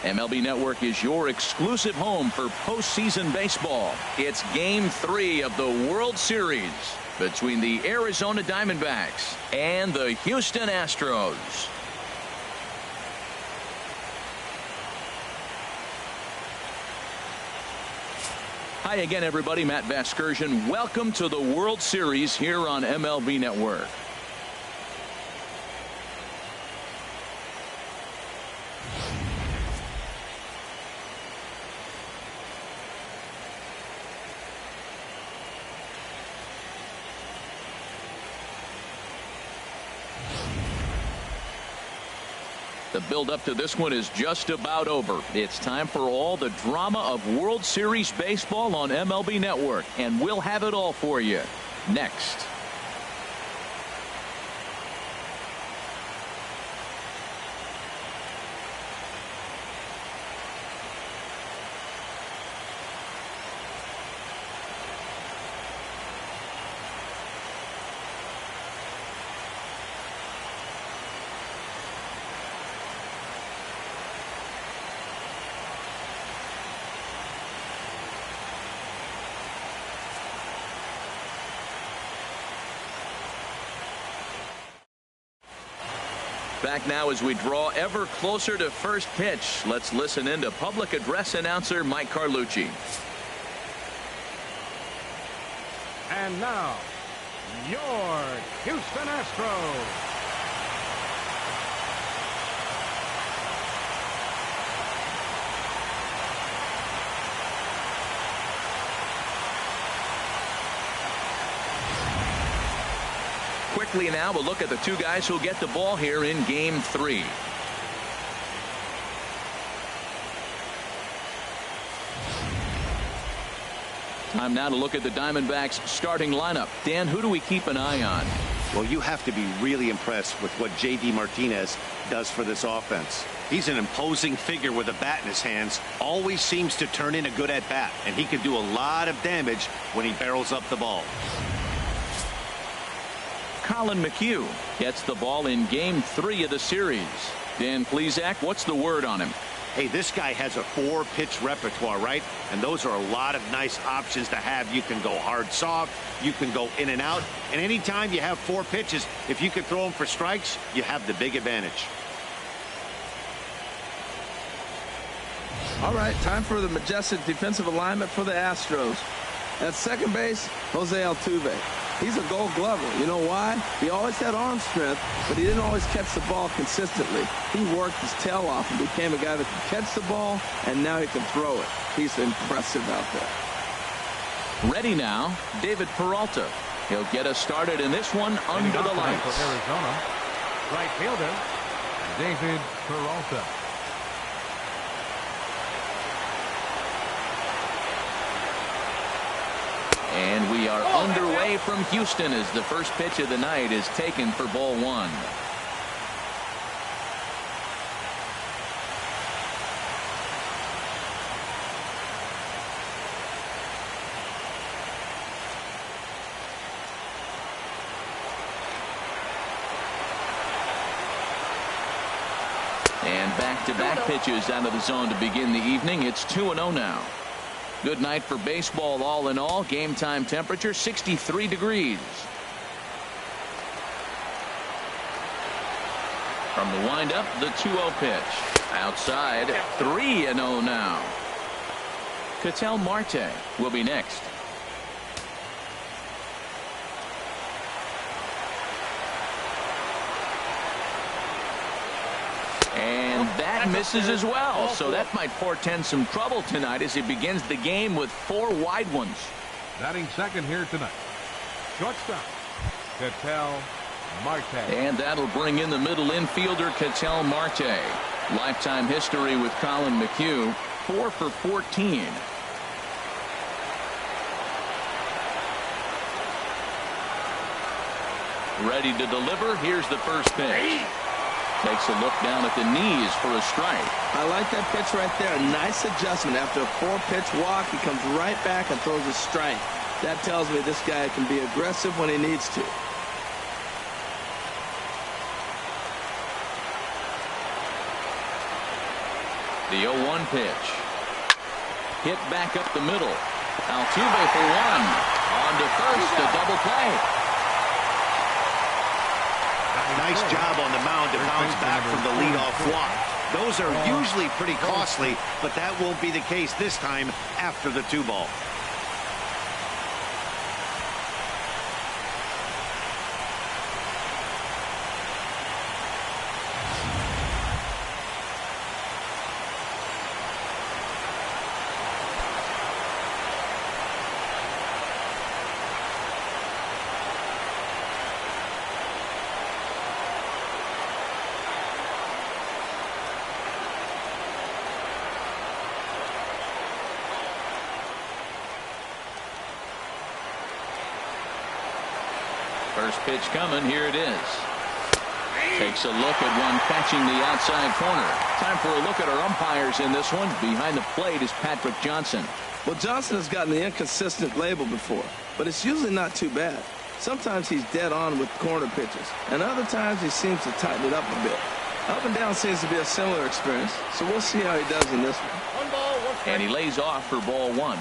MLB Network is your exclusive home for postseason baseball. It's Game 3 of the World Series between the Arizona Diamondbacks and the Houston Astros. Hi again, everybody. Matt Vasgersian. Welcome to the World Series here on MLB Network. The build-up to this one is just about over. It's time for all the drama of World Series baseball on MLB Network, and we'll have it all for you next. Back now as we draw ever closer to first pitch. Let's listen in to public address announcer Mike Carlucci. And now, your Houston Astros. Quickly now, we'll look at the two guys who'll get the ball here in Game 3. Time now to look at the Diamondbacks starting lineup. Dan, who do we keep an eye on? Well, you have to be really impressed with what J.D. Martinez does for this offense. He's an imposing figure with a bat in his hands, always seems to turn in a good at-bat, and he can do a lot of damage when he barrels up the ball. Collin McHugh gets the ball in Game 3 of the series. Dan Plesac, what's the word on him? Hey, this guy has a 4-pitch repertoire, right? And those are a lot of nice options to have. You can go hard, soft. You can go in and out. And anytime you have 4 pitches, if you can throw them for strikes, you have the big advantage. All right, time for the majestic defensive alignment for the Astros. At second base, Jose Altuve. He's a Gold Glover. You know why? He always had arm strength, but he didn't always catch the ball consistently. He worked his tail off and became a guy that can catch the ball, and now he can throw it. He's impressive out there. Ready now, David Peralta. He'll get us started in this one under the lights. For Arizona, right fielder, David Peralta. And we are underway from Houston as the first pitch of the night is taken for ball 1. And back-to-back pitches out of the zone to begin the evening. It's 2-0 now. Good night for baseball all in all. Game time temperature 63 degrees. From the windup, the 2-0 pitch. Outside, 3-0 now. Ketel Marte will be next. And that misses as well, so that might portend some trouble tonight as he begins the game with 4 wide ones. Batting second here tonight, shortstop, Ketel Marte. And that'll bring in the middle infielder, Ketel Marte. Lifetime history with Collin McHugh, 4 for 14. Ready to deliver. Here's the first pitch. Takes a look down at the knees for a strike. I like that pitch right there. A nice adjustment. After a 4-pitch walk, he comes right back and throws a strike. That tells me this guy can be aggressive when he needs to. The 0-1 pitch. Hit back up the middle. Altuve for one. On to first, a double play. Nice job on the mound to bounce back from the leadoff walk. Those are usually pretty costly, but that won't be the case this time after the 2-ball. First pitch coming. Here it is. Takes a look at one catching the outside corner. Time for a look at our umpires in this one. Behind the plate is Patrick Johnson. Well, Johnson has gotten the inconsistent label before, but it's usually not too bad. Sometimes he's dead on with corner pitches, and other times he seems to tighten it up a bit. Up and down seems to be a similar experience, so we'll see how he does in this one. One ball, one strike. And he lays off for ball one.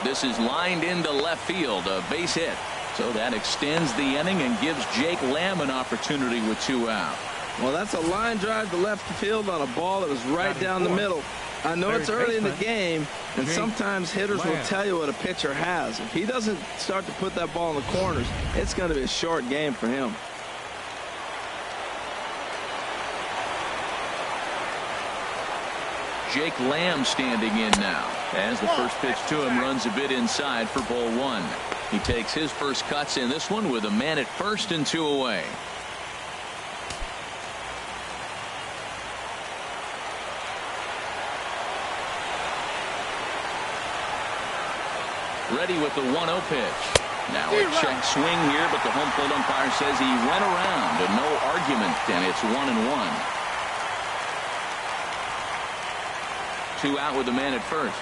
This is lined into left field, a base hit. So that extends the inning and gives Jake Lamb an opportunity with 2 out. Well, that's a line drive to left field on a ball that was right down the middle. I know it's early in the game, and sometimes hitters will tell you what a pitcher has. If he doesn't start to put that ball in the corners, it's going to be a short game for him. Jake Lamb standing in now as the first pitch to him runs a bit inside for ball one. He takes his first cuts in this one with a man at first and 2 away. Ready with the 1-0 pitch. Now a check swing here, but the home plate umpire says he went around and no argument, and it's 1-1. 2 out with the man at first.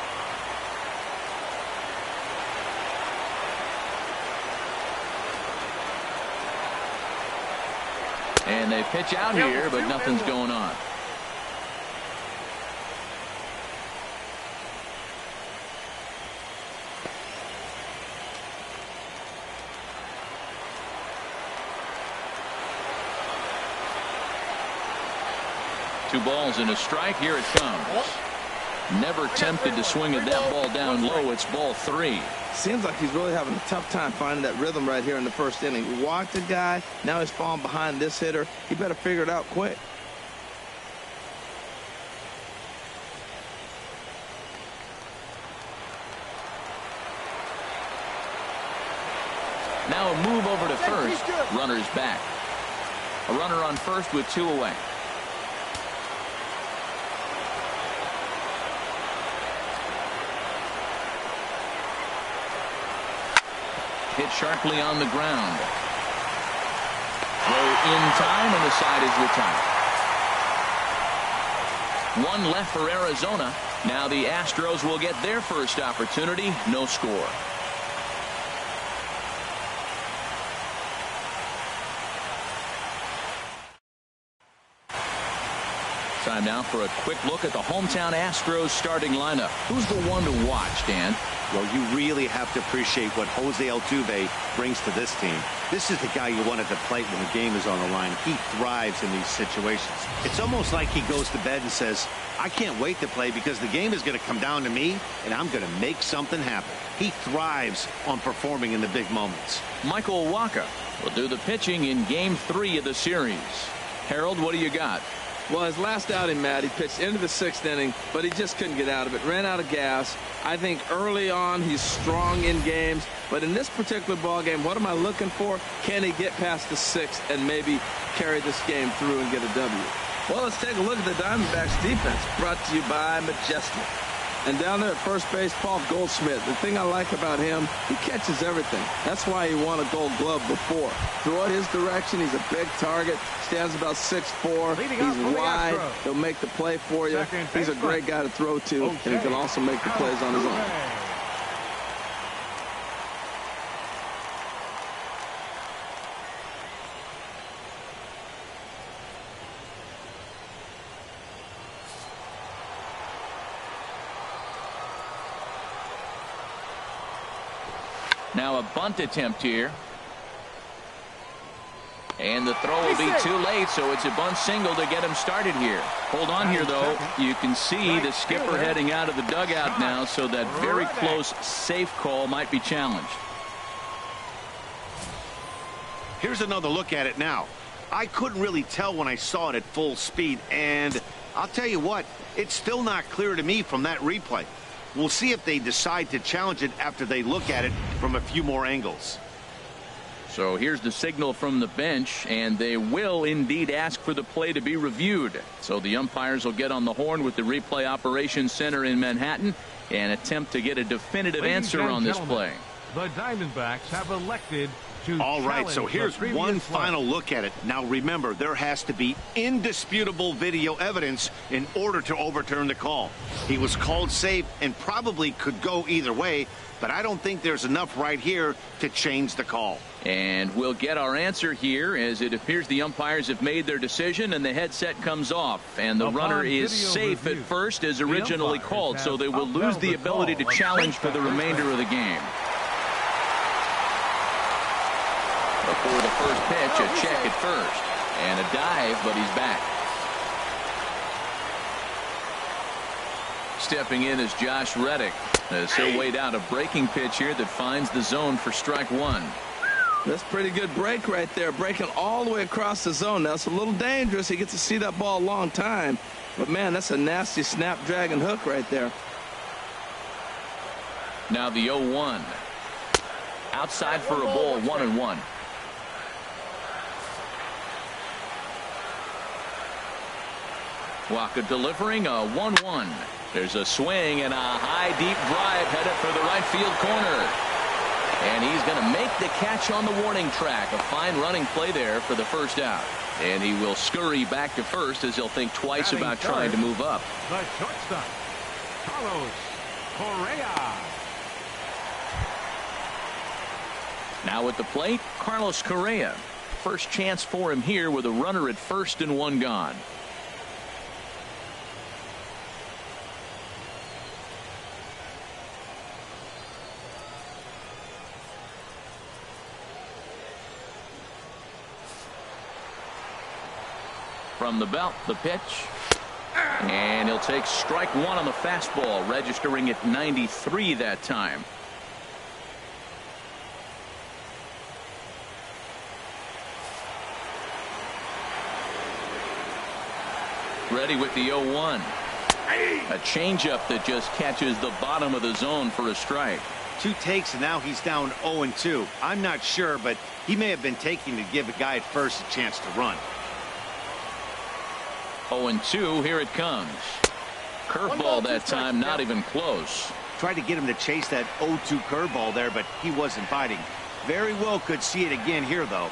And they pitch out here, but nothing's going on. Two balls and a strike. Here it comes. Never tempted to swing at that ball down low. It's ball 3. Seems like he's really having a tough time finding that rhythm right here in the first inning. He walked the guy. Now he's falling behind this hitter. He better figure it out quick. Now a move over to first. Runner's back. A runner on first with 2 away. Hit sharply on the ground. Throw in time, and the side is retired. 1 left for Arizona. Now the Astros will get their first opportunity. No score. Time now for a quick look at the hometown Astros starting lineup. Who's the one to watch, Dan? Well, you really have to appreciate what Jose Altuve brings to this team. This is the guy you want at the plate when the game is on the line. He thrives in these situations. It's almost like he goes to bed and says, I can't wait to play because the game is going to come down to me and I'm going to make something happen. He thrives on performing in the big moments. Michael Wacha will do the pitching in game 3 of the series. Harold, what do you got? Well, his last outing, Matt, he pitched into the 6th inning, but he just couldn't get out of it. Ran out of gas. I think early on he's strong in games, but in this particular ball game, what am I looking for? Can he get past the 6th and maybe carry this game through and get a W? Well, let's take a look at the Diamondbacks defense, brought to you by Majestic. And down there at first base, Paul Goldschmidt. The thing I like about him, he catches everything. That's why he won a Gold Glove before. Throw it his direction. He's a big target. Stands about 6'4". He's wide. He'll make the play for you. He's a great guy to throw to, and he can also make the plays on his own. Now a bunt attempt here. And the throw will be too late, so it's a bunt single to get him started here. Hold on here, though. You can see the skipper heading out of the dugout now, so that very close safe call might be challenged. Here's another look at it now. I couldn't really tell when I saw it at full speed, and I'll tell you what, it's still not clear to me from that replay. We'll see if they decide to challenge it after they look at it from a few more angles. So here's the signal from the bench, and they will indeed ask for the play to be reviewed. So the umpires will get on the horn with the replay operations center in Manhattan and attempt to get a definitive answer on this play. The Diamondbacks have elected to all right, so here's one play. final look at it. Now remember, there has to be indisputable video evidence in order to overturn the call. He was called safe and probably could go either way, but I don't think there's enough right here to change the call. And we'll get our answer here, as it appears the umpires have made their decision and the headset comes off, and the runner is safe at first as originally called, so they will lose the ability to challenge for the remainder of the game. Before the first pitch, a check at first and a dive, but he's back. Stepping in is Josh Reddick, as he'll wait out a breaking pitch here that finds the zone for strike one. That's pretty good break right there, breaking all the way across the zone. Now it's a little dangerous. He gets to see that ball a long time, but man, that's a nasty snapdragon hook right there. Now the 0-1. Outside for a ball, 1-1. Waka delivering a 1-1. There's a swing and a high deep drive headed for the right field corner. And he's going to make the catch on the warning track. A fine running play there for the first out. And he will scurry back to first as he'll think twice about trying to move up. The shortstop, Carlos Correa. Now at the plate, Carlos Correa. First chance for him here with a runner at first and one gone. From the belt, the pitch. And he'll take strike one on the fastball, registering at 93 that time. Ready with the 0-1. A changeup that just catches the bottom of the zone for a strike. Two takes, and now he's down 0-2. I'm not sure, but he may have been taking to give a guy at first a chance to run. 0-2, here it comes. Curveball that time, not even close. Tried to get him to chase that 0-2 curveball there, but he wasn't biting. Very well could see it again here, though.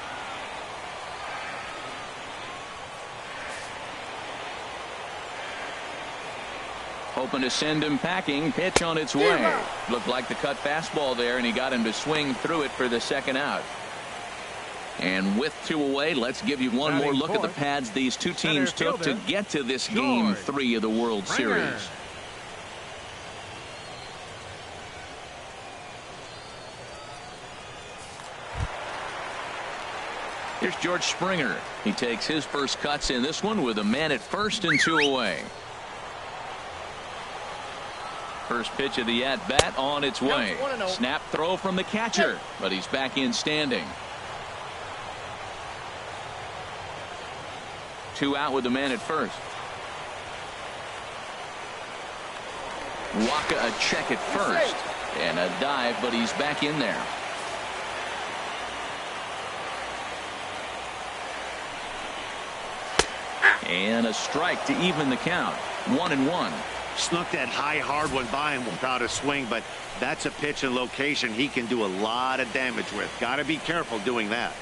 Hoping to send him packing. Pitch on its way. Looked like the cut fastball there, and he got him to swing through it for the second out. And with two away, let's give you one more look at the pads these two teams took to get to this Game 3 of the World Series. Here's George Springer. He takes his first cuts in this one with a man at first and two away. First pitch of the at-bat on its way. Snap throw from the catcher, but he's back in standing. Two out with the man at first. Waka a check at first and a dive, but he's back in there. And a strike to even the count. 1-1. Snuck that high hard one by him without a swing, but that's a pitch and location he can do a lot of damage with. Got to be careful doing that.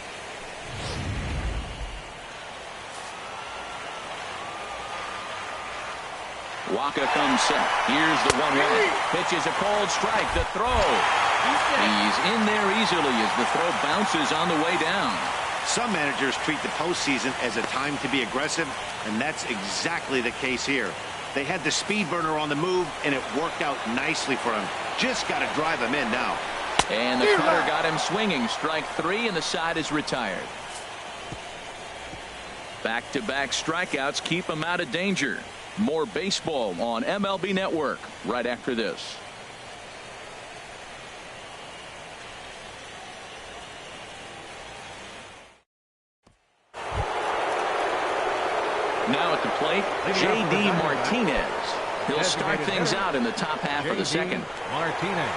Waka comes set. Here's the 1-1. Pitch is a cold strike. The throw. He's in there easily as the throw bounces on the way down. Some managers treat the postseason as a time to be aggressive, and that's exactly the case here. They had the speed burner on the move, and it worked out nicely for him. Just got to drive him in now. And the cutter got him swinging. Strike 3, and the side is retired. Back-to-back strikeouts keep him out of danger. More baseball on MLB Network right after this. Now at the plate, J.D. Martinez. He'll start things out in the top half of the second. Martinez.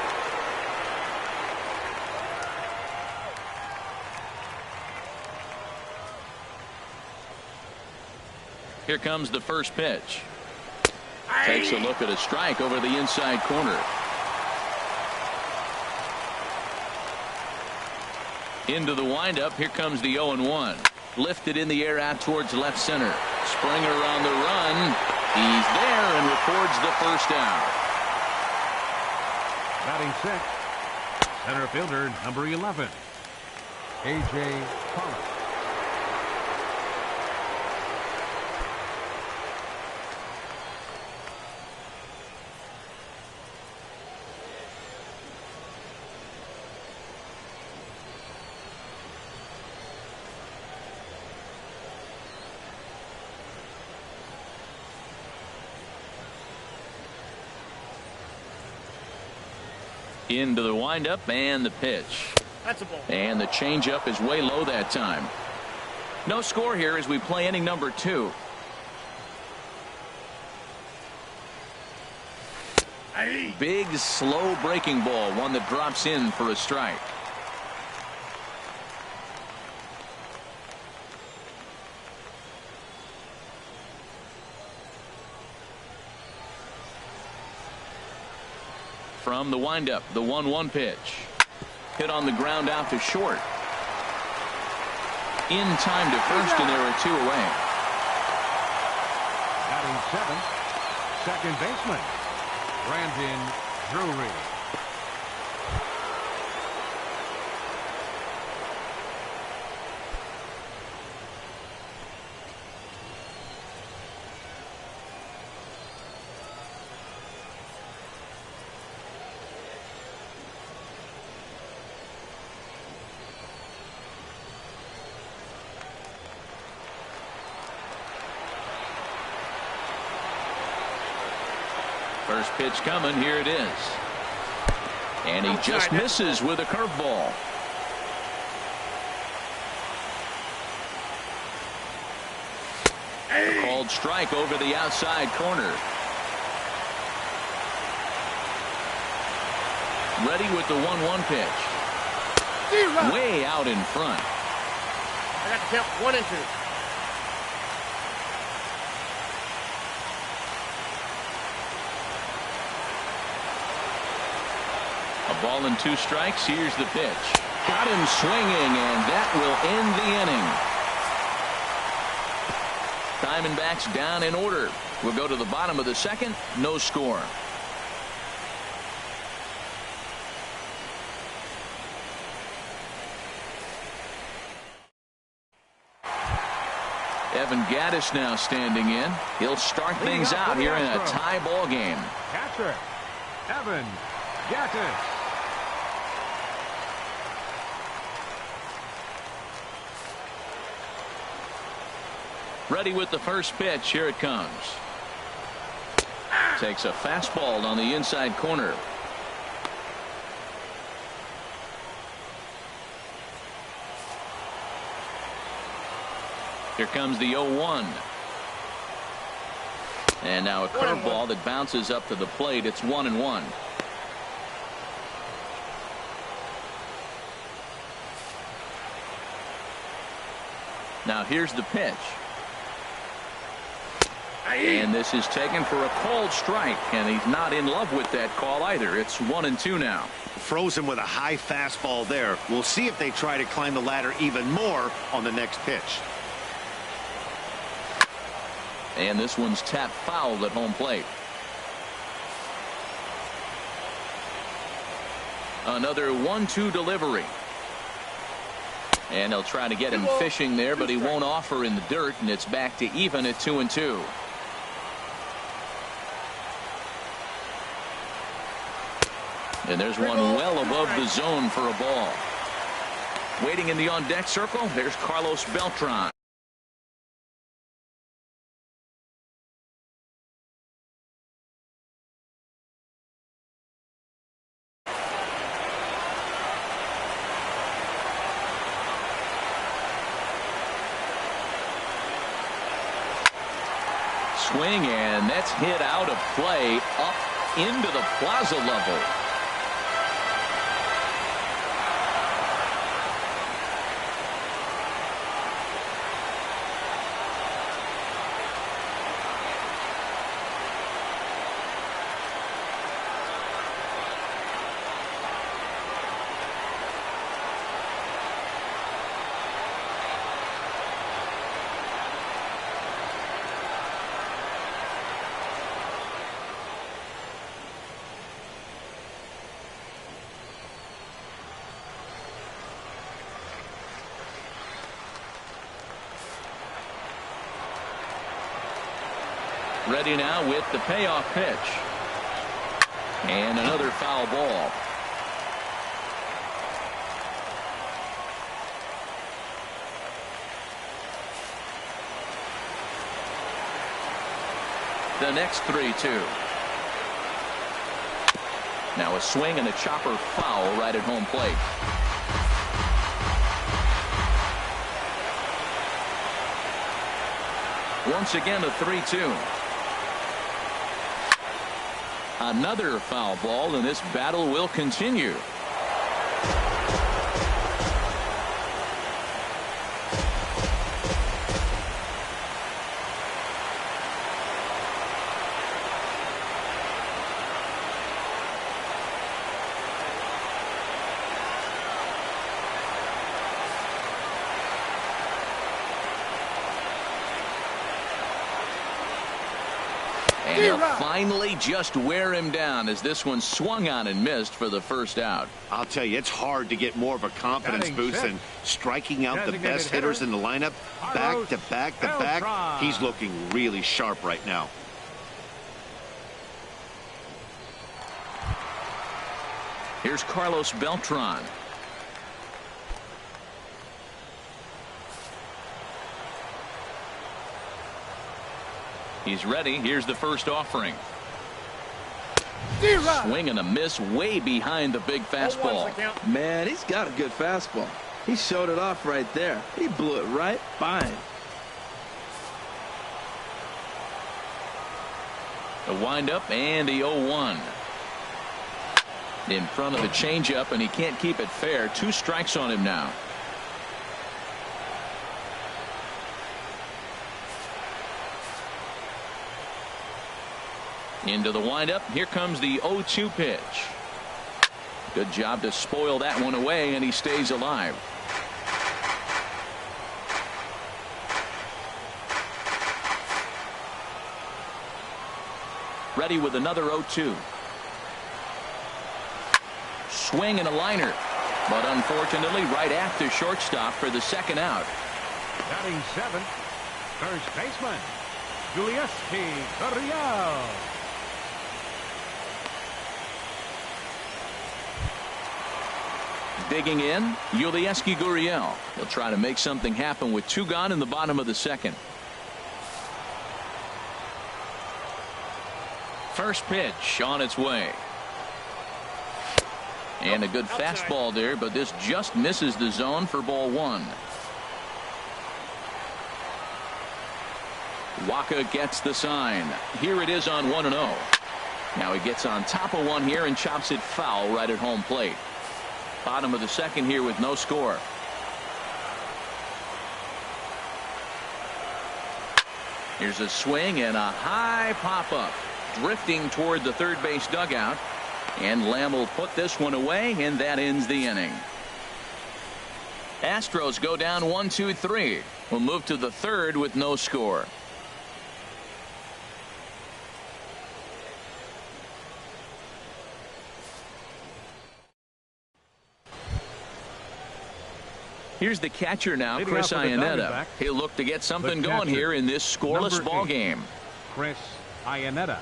Here comes the first pitch. Takes a look at a strike over the inside corner. Into the windup. Here comes the 0-1. Lifted in the air out towards left center. Springer on the run. He's there and records the first out. Batting sixth, center fielder number 11, A.J. Pollock. Into the windup and the pitch. That's a ball. And the changeup is way low that time. No score here as we play inning number 2. Big slow breaking ball, one that drops in for a strike. From the windup, the 1-1 pitch. Hit on the ground out to short. In time to first, and there are 2 away. Batting seventh, second baseman Brandon Drury. First pitch coming. Here it is. And he just misses with a curveball. A called strike over the outside corner. Ready with the 1-1 pitch. Way out in front. I got to count 1 and 2. A ball and 2 strikes. Here's the pitch. Got him swinging, and that will end the inning. Diamondbacks down in order. We'll go to the bottom of the second. No score. Evan Gattis now standing in. He'll start things out here in a tie ball game. Catcher Evan Gattis. Ready with the first pitch. Here it comes. Takes a fastball on the inside corner. Here comes the 0-1. And now a curveball that bounces up to the plate. It's 1-1. Now here's the pitch. And this is taken for a called strike, and he's not in love with that call either. It's 1-2 now. Frozen with a high fastball there. We'll see if they try to climb the ladder even more on the next pitch. And this one's tapped foul at home plate. Another 1-2 delivery. And they'll try to get him fishing there, but he won't offer in the dirt, and it's back to even at 2-2. And there's one well above the zone for a ball. Waiting in the on-deck circle, there's Carlos Beltran. Swing, and that's hit out of play up into the plaza level. Ready now with the payoff pitch. And another foul ball. The next 3-2. Now a swing and a chopper foul right at home plate. Once again a 3-2. Another foul ball, and this battle will continue. And he'll finally just wear him down as this one swung on and missed for the first out. I'll tell you, it's hard to get more of a confidence boost than striking out the best hitters in the lineup back to back to back. He's looking really sharp right now. Here's Carlos Beltran. He's ready. Here's the first offering. Swing and a miss way behind the big fastball. Man, he's got a good fastball. He showed it off right there. He blew it right by him. The windup and the 0-1. In front of the changeup, and he can't keep it fair. 2 strikes on him now. Into the windup. Here comes the 0-2 pitch. Good job to spoil that one away, and he stays alive. Ready with another 0-2. Swing and a liner, but unfortunately right after shortstop for the second out. Batting 7th, first baseman, Julieski Gurriel. Digging in, Julieski Gurriel. He'll try to make something happen with 2 gone in the bottom of the second. First pitch on its way. And a good fastball there, but this just misses the zone for ball 1. Waka gets the sign. Here it is on 1-0. Now he gets on top of one here and chops it foul right at home plate. Bottom of the second here with no score. Here's a swing and a high pop-up. Drifting toward the third base dugout. And Lamb will put this one away, and that ends the inning. Astros go down 1-2-3. We'll move to the third with no score. Here's the catcher now, Chris Iannetta. He'll look to get something going here in this scoreless ball game. Chris Iannetta.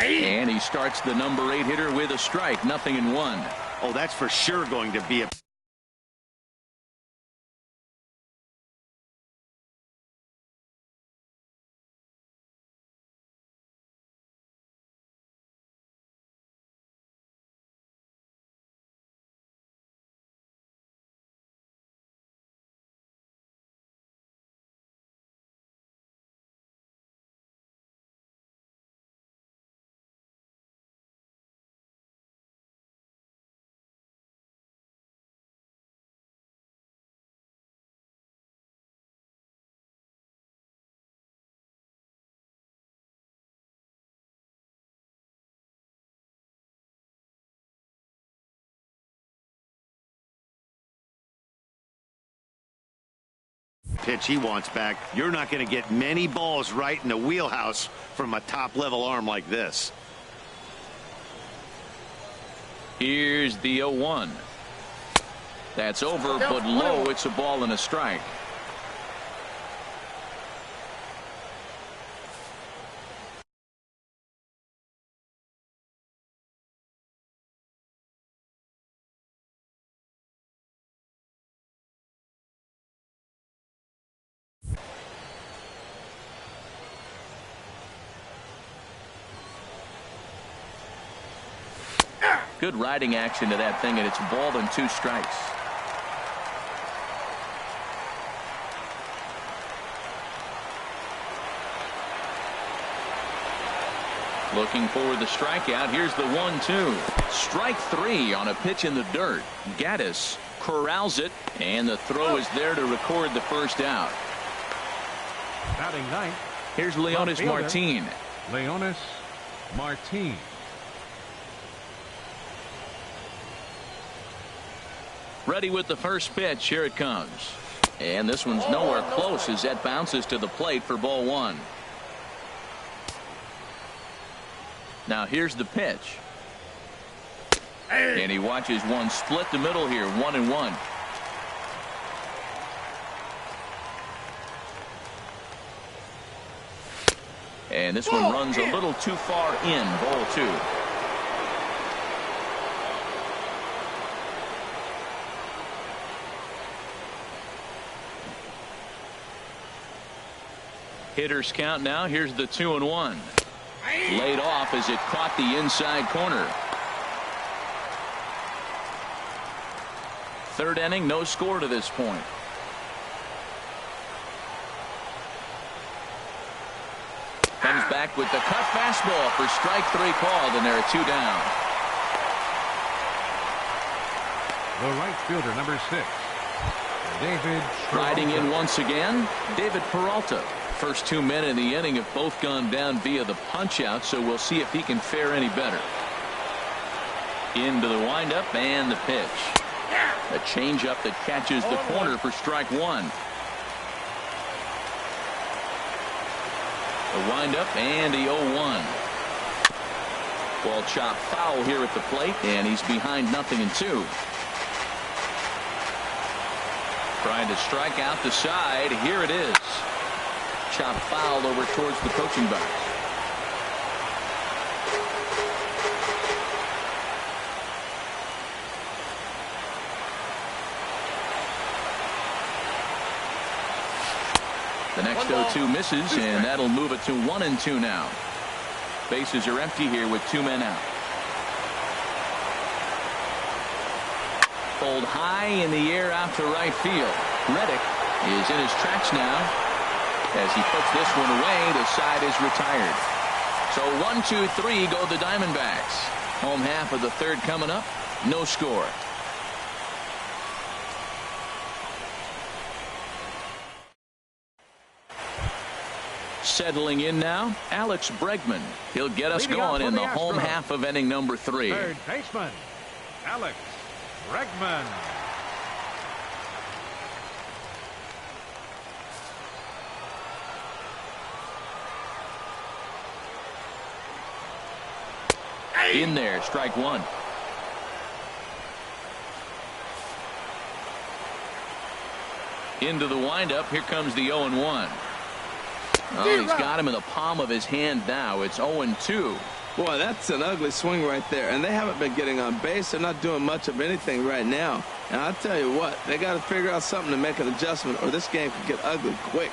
And he starts the number 8 hitter with a strike, 0-1. Oh, that's for sure going to be a... pitch he wants back. You're not going to get many balls right in the wheelhouse from a top-level arm like this. Here's the 0-1. That's over, but low. It's a ball and a strike. Good riding action to that thing, and it's ball and 2 strikes. Looking for the strikeout. Here's the 1-2. Strike 3 on a pitch in the dirt. Gaddis corrals it, and the throw is there to record the first out. Batting 9th. Here's Leonis Martin. Leonis Martin. Ready with the first pitch. Here it comes. And this one's nowhere close as that bounces to the plate for ball 1. Now here's the pitch. And he watches one split the middle here. 1-1. And this one runs a little too far in. Ball 2. Hitters count now. Here's the 2-1. Laid off as it caught the inside corner. Third inning, no score to this point. Comes back with the cut fastball for strike 3 called, and there are 2 down. The right fielder, number 6, David Riding in Peralta. once again, David Peralta. First 2 men in the inning have both gone down via the punch out, so we'll see if he can fare any better. Into the windup and the pitch. A changeup that catches the corner for strike 1. The windup and the 0-1. Ball chopped foul here at the plate, and he's behind 0-2. Trying to strike out the side. Here it is. Chopped foul over towards the coaching box. The next 0-2 misses, and that'll move it to 1-2 now. Bases are empty here with 2 men out. Pulled high in the air out to right field. Reddick is in his tracks now. As he puts this one away, the side is retired. So 1-2-3 go the Diamondbacks. Home half of the third coming up. No score. Settling in now, Alex Bregman. He'll get us going in the home half of inning number 3. Third baseman, Alex Bregman. In there, strike 1. Into the windup. Here comes the 0-1. Oh, he's got him in the palm of his hand now. It's 0-2. Boy, that's an ugly swing right there. And they haven't been getting on base. They're not doing much of anything right now. And I'll tell you what, they got to figure out something to make an adjustment, or this game could get ugly quick.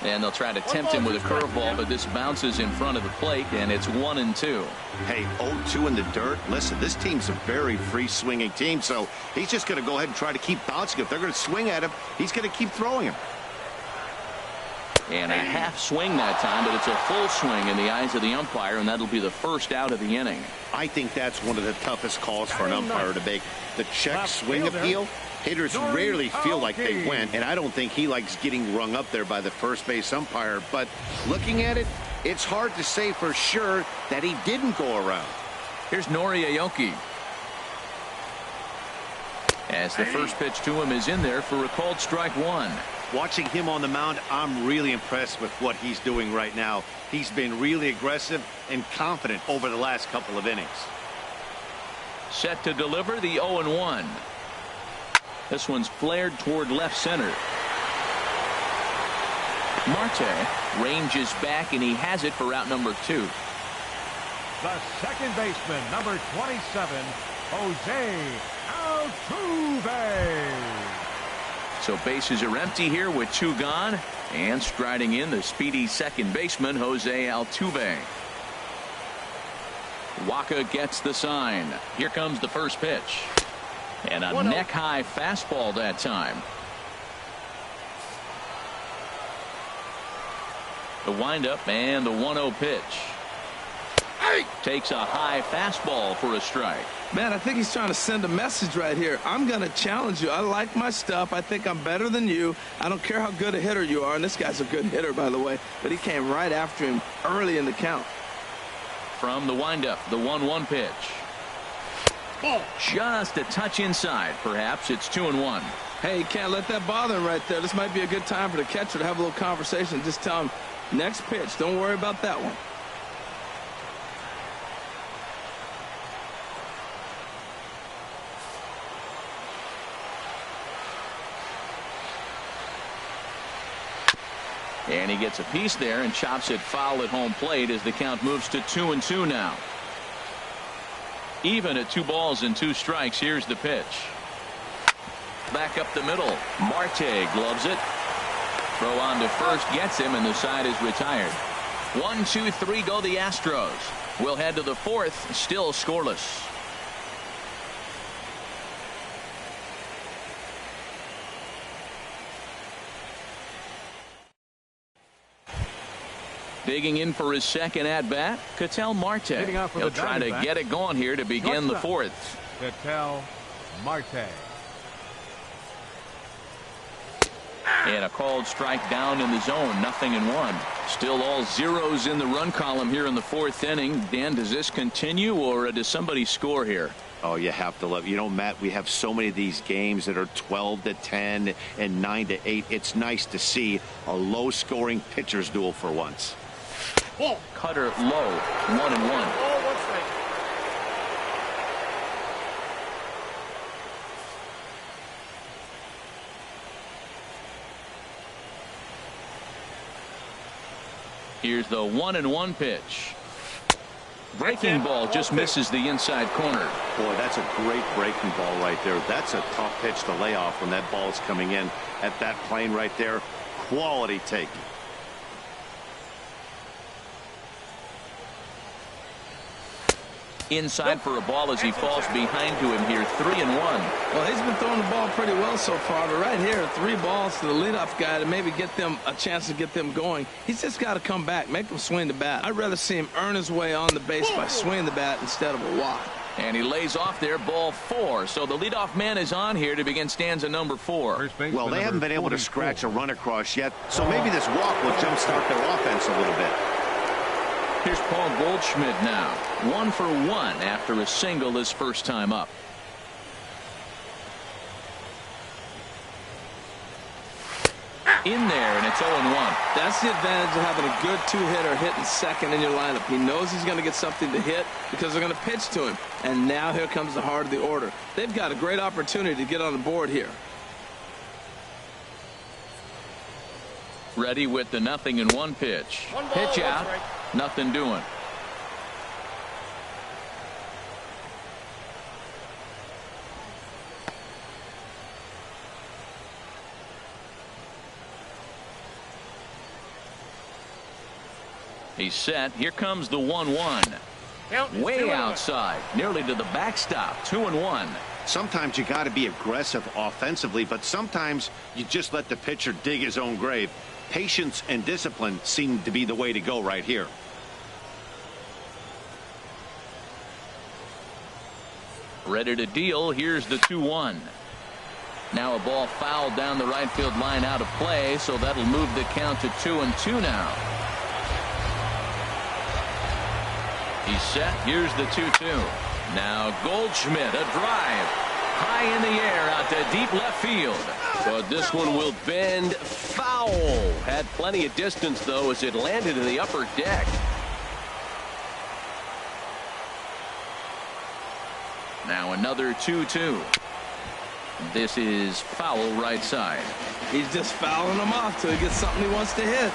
And they'll try to tempt him with a curveball, but this bounces in front of the plate, and it's 1-2. Hey, 0-2 in the dirt. Listen, this team's a very free-swinging team, so he's just going to go ahead and try to keep bouncing. If they're going to swing at him, he's going to keep throwing him. And a half swing that time, but it's a full swing in the eyes of the umpire, and that'll be the first out of the inning. I think that's one of the toughest calls for an umpire to make. The check swing appeal. Hitters rarely feel like they went, and I don't think he likes getting rung up there by the first base umpire. But looking at it, it's hard to say for sure that he didn't go around. Here's Nori Aoki. As the first pitch to him is in there for a called strike one. Watching him on the mound, I'm really impressed with what he's doing right now. He's been really aggressive and confident over the last couple of innings. Set to deliver the 0-1. This one's flared toward left center. Marte ranges back, and he has it for out number 2. The second baseman, number 27, Jose Altuve. So bases are empty here with 2 gone, and striding in the speedy second baseman, Jose Altuve. Waka gets the sign. Here comes the first pitch. And a neck-high fastball that time. The windup and the 1-0 pitch. Takes a high fastball for a strike. Man, I think he's trying to send a message right here. I'm going to challenge you. I like my stuff. I think I'm better than you. I don't care how good a hitter you are. And this guy's a good hitter, by the way. But he came right after him early in the count. From the windup, the 1-1 pitch. Ball. Just a touch inside. Perhaps it's 2-1. Hey, you can't let that bother him right there. This might be a good time for the catcher to have a little conversation. Just tell him, next pitch. Don't worry about that one. And he gets a piece there and chops it foul at home plate as the count moves to 2-2 now. Even at 2 balls and 2 strikes. Here's the pitch. Back up the middle. Marte gloves it. Throw on to first gets him, and the side is retired. 1, 2, 3 go the Astros. We'll head to the 4th, still scoreless. Digging in for his second at-bat, Ketel Marte. He'll try to get it going here to begin the 4th. Ketel Marte. And a called strike down in the zone. 0-1. Still all zeros in the run column here in the 4th inning. Dan, does this continue, or does somebody score here? Oh, you have to love. You know, Matt, we have so many of these games that are 12-10 and 9-8. It's nice to see a low-scoring pitcher's duel for once. Ball. Cutter low. 1-1. Oh, 1 strike. Here's the 1-1 pitch. Breaking ball just misses the inside corner. Boy, that's a great breaking ball right there. That's a tough pitch to lay off when that ball's coming in at that plane right there. Quality take. Inside for a ball as he falls behind to him here. 3-1. Well, he's been throwing the ball pretty well so far, but right here, 3 balls to the leadoff guy to maybe get them a chance to get them going. He's just got to come back, make them swing the bat. I'd rather see him earn his way on the base by swinging the bat instead of a walk. And he lays off there, ball 4. So the leadoff man is on here to begin stanza number 4. Well, they haven't been able to scratch a run across yet, so maybe this walk will jumpstart their offense a little bit. Here's Paul Goldschmidt now. 1 for 1 after a single his first time up. In there, and it's 0-1. That's the advantage of having a good 2-hitter hitting second in your lineup. He knows he's going to get something to hit because they're going to pitch to him. And now here comes the heart of the order. They've got a great opportunity to get on the board here. Ready with the 0-1 pitch. One ball, Pitch one out. strike. Nothing doing. He's set. Here comes the 1-1. Way outside, nearly to the backstop. 2-1. Sometimes you got to be aggressive offensively, but sometimes you just let the pitcher dig his own grave. Patience and discipline seem to be the way to go right here. Ready to deal. Here's the 2-1. Now a ball fouled down the right field line, out of play, so that'll move the count to 2-2 now. He's set. Here's the 2-2. Now Goldschmidt, a drive high in the air out to deep left field. But this one will bend foul. Had plenty of distance, though, as it landed in the upper deck. Now another 2-2. This is foul right side. He's just fouling him off till he gets something he wants to hit.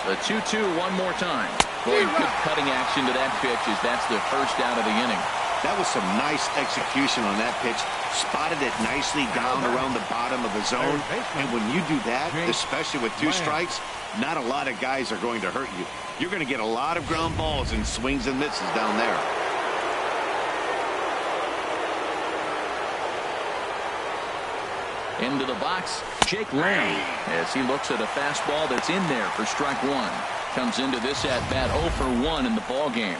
The 2-2 one more time. Boy, good cutting action to that pitch as that's the first out of the inning. That was some nice execution on that pitch. Spotted it nicely down around the bottom of the zone. And when you do that, especially with 2 strikes, not a lot of guys are going to hurt you. You're going to get a lot of ground balls and swings and misses down there. Into the box, Jake Lang, as he looks at a fastball that's in there for strike 1. Comes into this at bat 0 for 1 in the ball game.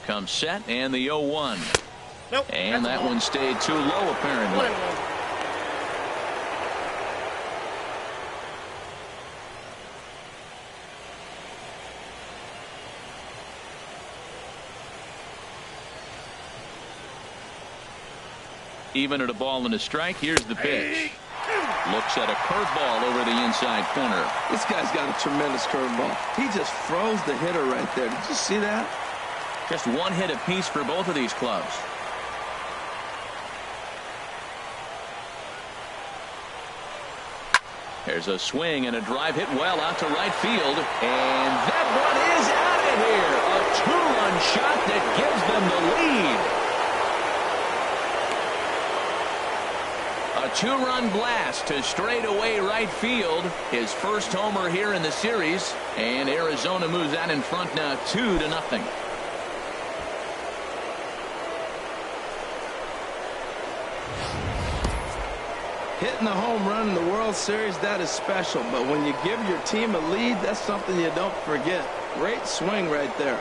Comes set, and the 0-1. Nope, and that one stayed too low, apparently. 1-1. Even at a ball and a strike, here's the pitch. Looks at a curveball over the inside corner. This guy's got a tremendous curveball. He just froze the hitter right there. Did you see that? Just one hit apiece for both of these clubs. There's a swing and a drive hit well out to right field. And that one is out of here. A 2-run shot that gives them the lead. A 2-run blast to straightaway right field. His first homer here in the series. And Arizona moves out in front now 2-0. Hitting the home run in the World Series, that is special. But when you give your team a lead, that's something you don't forget. Great swing right there.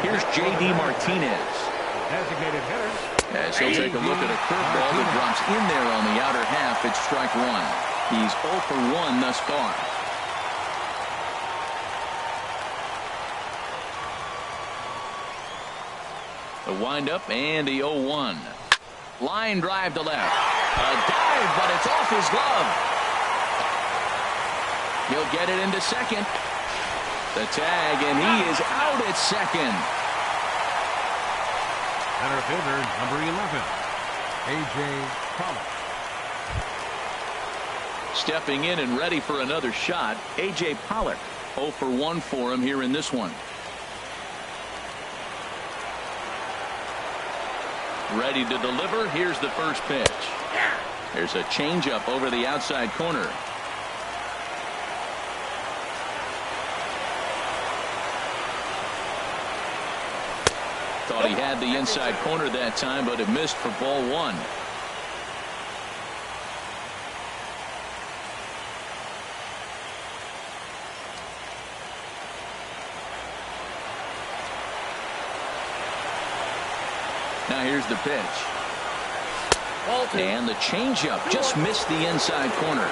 Here's J.D. Martinez. Designated hitter. As he'll take a look at a curveball that drops in there on the outer half. It's strike 1. He's 0 for 1 thus far. The windup and the 0-1. Line drive to left. A dive, but it's off his glove. He'll get it into second. The tag, and he is out at second. Center fielder, number 11, A.J. Pollock. Stepping in and ready for another shot, A.J. Pollock. 0 for 1 for him here in this one. Ready to deliver. Here's the first pitch. There's a changeup over the outside corner. Thought he had the inside corner that time, but it missed for ball 1. Now here's the pitch. And the changeup just missed the inside corner.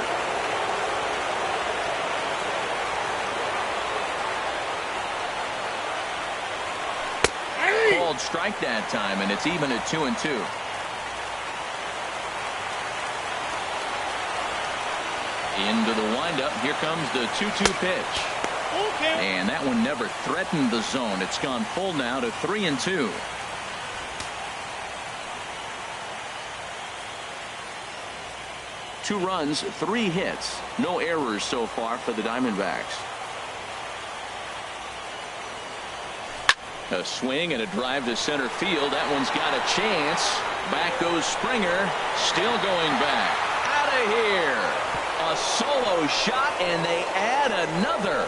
Called strike that time, and it's even at 2-2. Into the windup. Here comes the 2-2 pitch. And that one never threatened the zone. It's gone full now to 3-2. 2 runs, 3 hits. No errors so far for the Diamondbacks. A swing and a drive to center field. That one's got a chance. Back goes Springer. Still going back. Out of here. A solo shot, and they add another.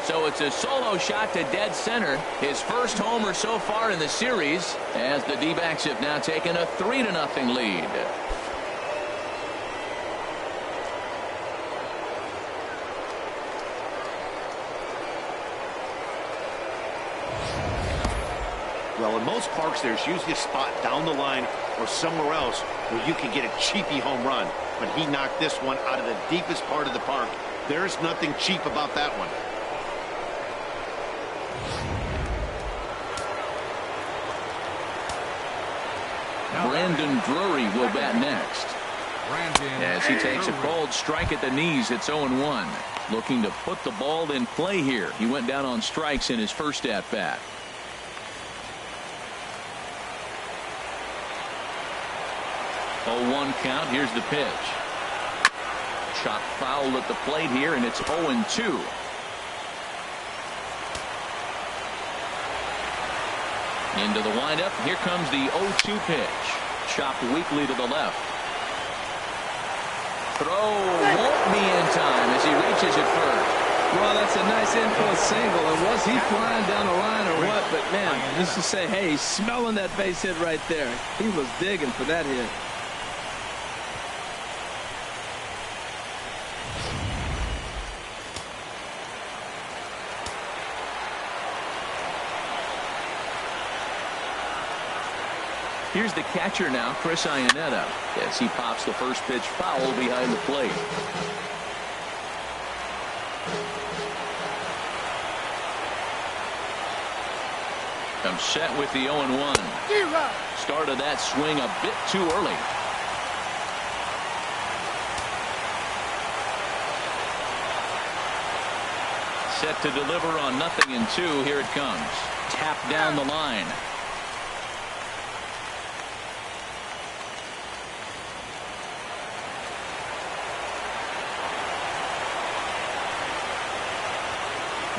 So it's a solo shot to dead center. His first homer so far in the series, as the D-backs have now taken a 3-0 lead. Well, in most parks, there's usually a spot down the line or somewhere else where you can get a cheapy home run. But he knocked this one out of the deepest part of the park. There's nothing cheap about that one. Brandon Drury will bat next. As he takes a cold strike at the knees, it's 0-1. Looking to put the ball in play here. He went down on strikes in his first at-bat. Oh, 1 count. Here's the pitch. Shot foul at the plate here, and it's 0-2. Into the windup. Here comes the 0-2 pitch. Chopped weakly to the left. Throw won't be in time as he reaches it first. Well, that's a nice infield single. And was he flying down the line or what? But, man, just to say, hey, he's smelling that base hit right there. He was digging for that hit. Here's the catcher now, Chris Iannetta, as he pops the first pitch foul behind the plate. I'm set with the 0-1. Started that swing a bit too early. Set to deliver on 0-2. Here it comes. Tap down the line.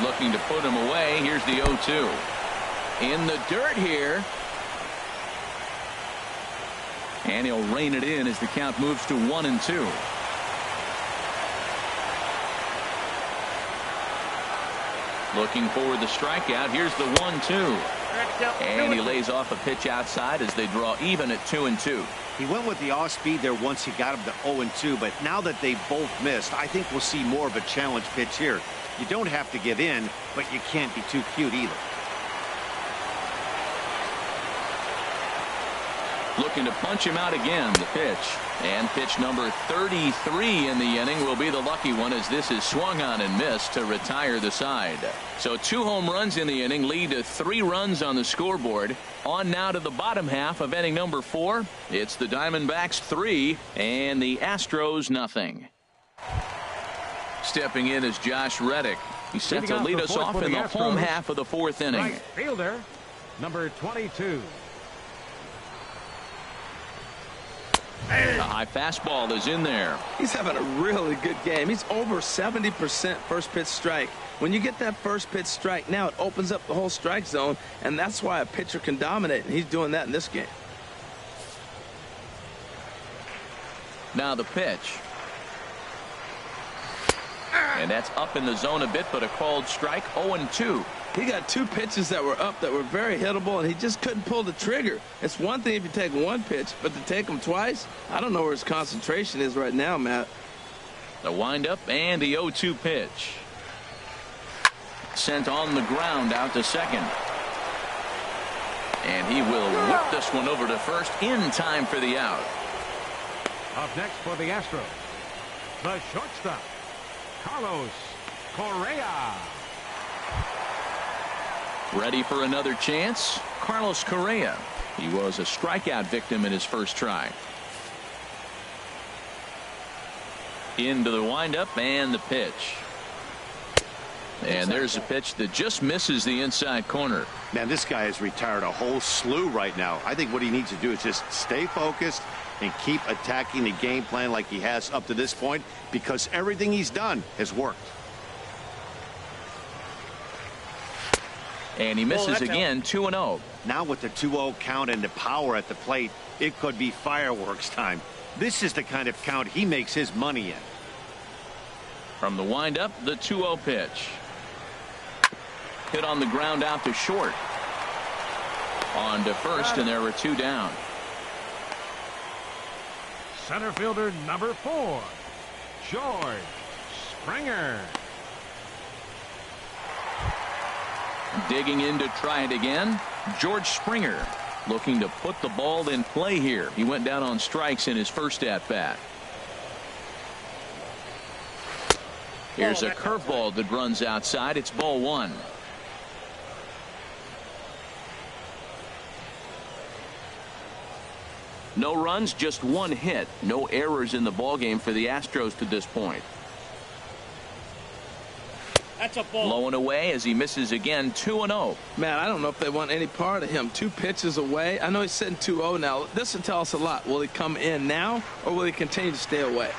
Looking to put him away. Here's the 0-2. In the dirt here. And he'll rein it in as the count moves to 1-2. Looking for the strikeout. Here's the 1-2. And he lays off a pitch outside as they draw even at 2-2. He went with the off speed there once he got him to 0-2, but now that they both missed, I think we'll see more of a challenge pitch here. You don't have to give in, but you can't be too cute either. Looking to punch him out again. The pitch. And pitch number 33 in the inning will be the lucky one, as this is swung on and missed to retire the side. So 2 home runs in the inning lead to 3 runs on the scoreboard. On now to the bottom half of inning number 4. It's the Diamondbacks 3 and the Astros 0. Stepping in is Josh Reddick. He's set to lead us off in the home half of the 4th inning. Right fielder, number 22. A high fastball is in there. He's having a really good game. He's over 70% first pitch strike. When you get that first pitch strike, now it opens up the whole strike zone, and that's why a pitcher can dominate, and he's doing that in this game. Now the pitch. And that's up in the zone a bit, but a called strike. 0-2. He got 2 pitches that were up that were very hittable, and he just couldn't pull the trigger. It's one thing if you take 1 pitch, but to take him twice, I don't know where his concentration is right now, Matt. The windup and the 0-2 pitch. Sent on the ground out to second. And he will whip this one over to first in time for the out. Up next for the Astros, the shortstop, Carlos Correa. Ready for another chance? Carlos Correa. He was a strikeout victim in his first try. Into the windup and the pitch. And there's a pitch that just misses the inside corner. Man, this guy has retired a whole slew right now. I think what he needs to do is just stay focused and keep attacking the game plan like he has up to this point, because everything he's done has worked. And he misses again, 2-0. Now with the 2-0 count and the power at the plate, it could be fireworks time. This is the kind of count he makes his money in. From the windup, the 2-0 pitch. Hit on the ground out to short. On to first, and there were 2 down. Center fielder number 4, George Springer. Digging in to try it again, George Springer looking to put the ball in play here. He went down on strikes in his first at-bat. Here's a curveball that runs outside. It's ball 1. No runs, just 1 hit. No errors in the ballgame for the Astros to this point. That's a ball. Low and away as he misses again, 2-0. Man, I don't know if they want any part of him. 2 pitches away. I know he's sitting 2-0 now. This will tell us a lot. Will he come in now, or will he continue to stay away?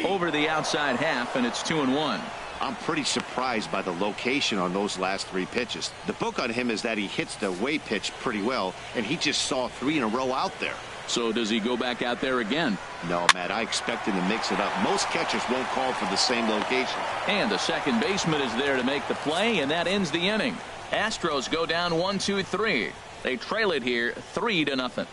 Over the outside half, and it's 2-1. I'm pretty surprised by the location on those last 3 pitches. The book on him is that he hits the away pitch pretty well, and he just saw 3 in a row out there. So does he go back out there again? No, Matt, I expect him to mix it up. Most catchers won't call for the same location. And the second baseman is there to make the play, and that ends the inning. Astros go down 1-2-3. They trail it here 3-0.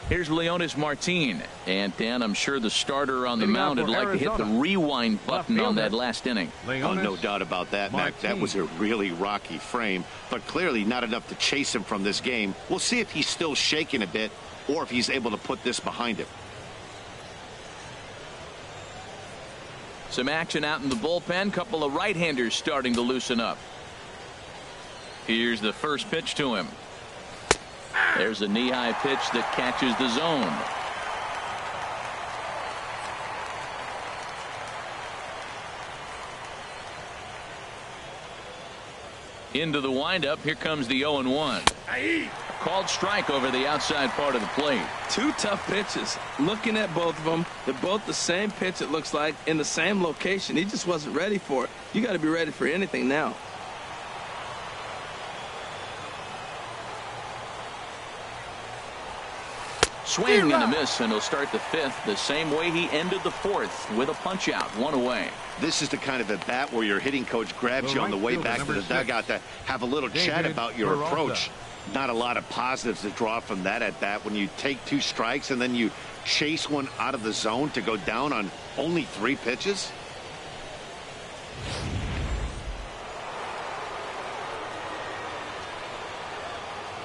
Here's Leonis Martin. And Dan, I'm sure the starter on the mound would like to hit the rewind button on that last inning. Oh, no doubt about that, Mac. That was a really rocky frame, but clearly not enough to chase him from this game. We'll see if he's still shaking a bit or if he's able to put this behind him. Some action out in the bullpen. Couple of right-handers starting to loosen up. Here's the first pitch to him. There's a knee-high pitch that catches the zone. Into the windup. Here comes the 0-1. Called strike over the outside part of the plate. 2 tough pitches. Looking at both of them, they're both the same pitch, it looks like, in the same location. He just wasn't ready for it. You got to be ready for anything now. Swing and a miss, and he'll start the 5th the same way he ended the 4th, with a punch out, 1 away. This is the kind of at bat where your hitting coach grabs you on the way back to the dugout to have a little chat about your approach. Not a lot of positives to draw from that at bat when you take 2 strikes and then you chase one out of the zone to go down on only 3 pitches.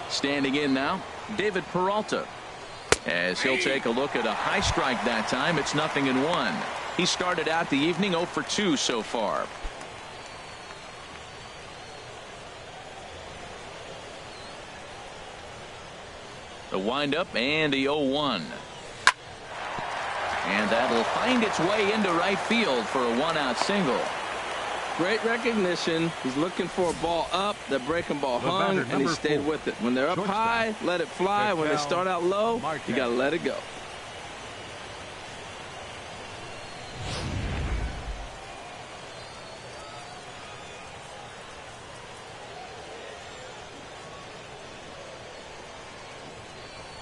Standing in now, David Peralta. As he'll take a look at a high strike that time. It's 0-1. He started out the evening 0 for 2 so far. The windup and the 0-1. And that'll find its way into right field for a 1-out single. Great recognition. He's looking for a ball up. The breaking ball hung, and he stayed with it. When they're up high, let it fly. When they start out low, you got to let it go.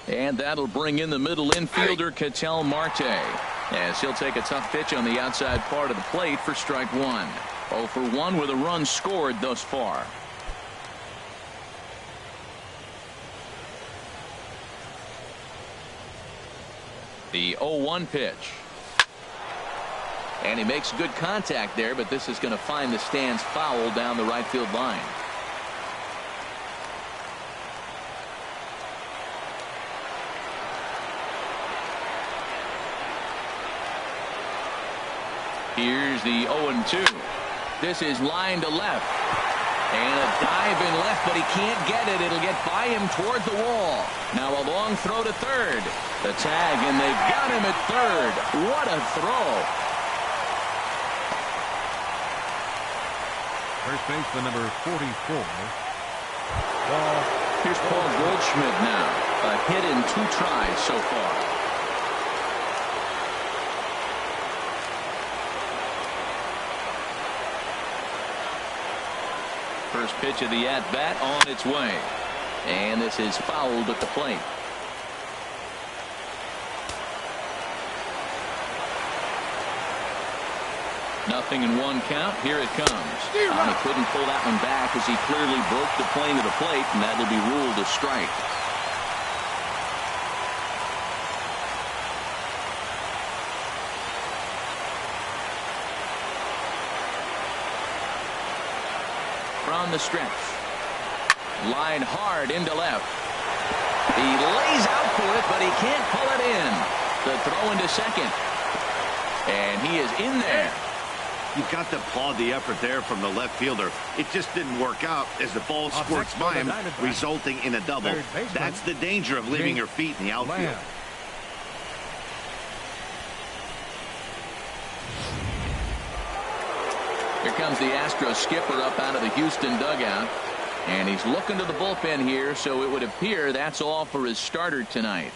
And that'll bring in the middle infielder, Ketel Marte, as he'll take a tough pitch on the outside part of the plate for strike 1. 0 for 1 with a run scored thus far. The 0-1 pitch. And he makes good contact there, but this is going to find the stands foul down the right field line. Here's the 0-2. This is line to left. And a dive in left, but he can't get it. It'll get by him toward the wall. Now a long throw to third. The tag, and they've got him at third. What a throw. First baseman number 44. Ball. Here's Paul Goldschmidt now. A hit in 2 tries so far. First pitch of the at-bat on its way. And this is fouled at the plate. Nothing in 1 count. Here it comes. He couldn't pull that one back as he clearly broke the plane of the plate, and that'll be ruled a strike. From the stretch. Line hard into left. He lays out for it, but he can't pull it in. The throw into second. And he is in there. You've got to applaud the effort there from the left fielder. It just didn't work out as the ball squirts by him, resulting in a double. That's the danger of leaving your feet in the outfield. Here comes the Astros skipper up out of the Houston dugout. And he's looking to the bullpen here, so it would appear that's all for his starter tonight.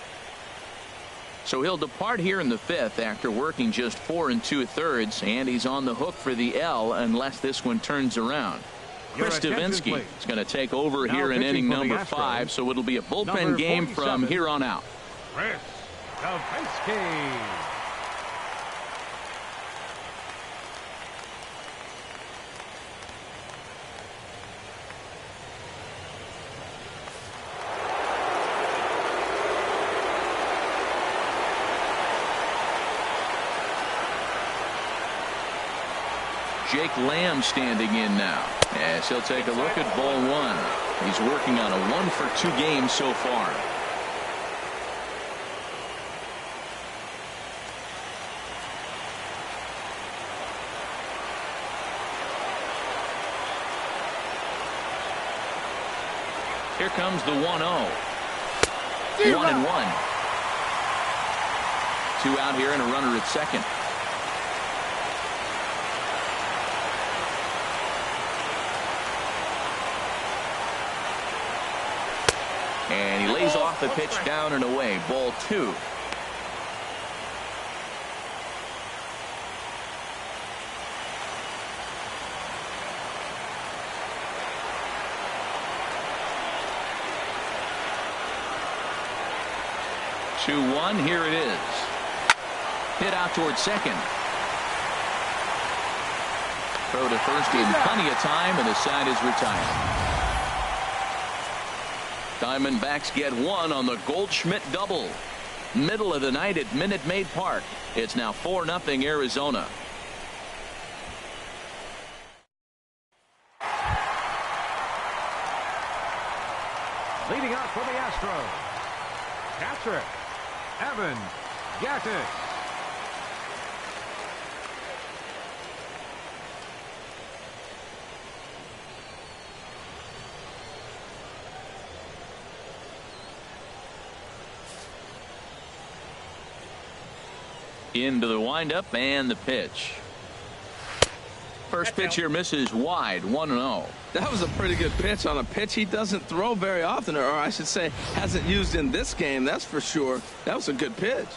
So he'll depart here in the 5th after working just 4 2/3, and he's on the hook for the L unless this one turns around. Chris Davinsky is going to take over here in inning number 5, so it'll be a bullpen game from here on out. Chris Davinsky. Jake Lamb standing in now as he'll take a look at ball 1. He's working on a 1-for-2 game so far. Here comes the 1-0. 1-1. 2 out here and a runner at second. And he lays off the pitch down and away. Ball 2. Here it is. Hit out towards second. Throw to first in plenty of time, and the side is retired. Diamondbacks get 1 on the Goldschmidt double. Middle of the night at Minute Maid Park. It's now 4-0 Arizona. Leading out for the Astros, catcher Evan Gattis. Into the windup and the pitch. First pitch here misses wide. 1-0. That was a pretty good pitch on a pitch he doesn't throw very often, or I should say hasn't used in this game, that's for sure. That was a good pitch.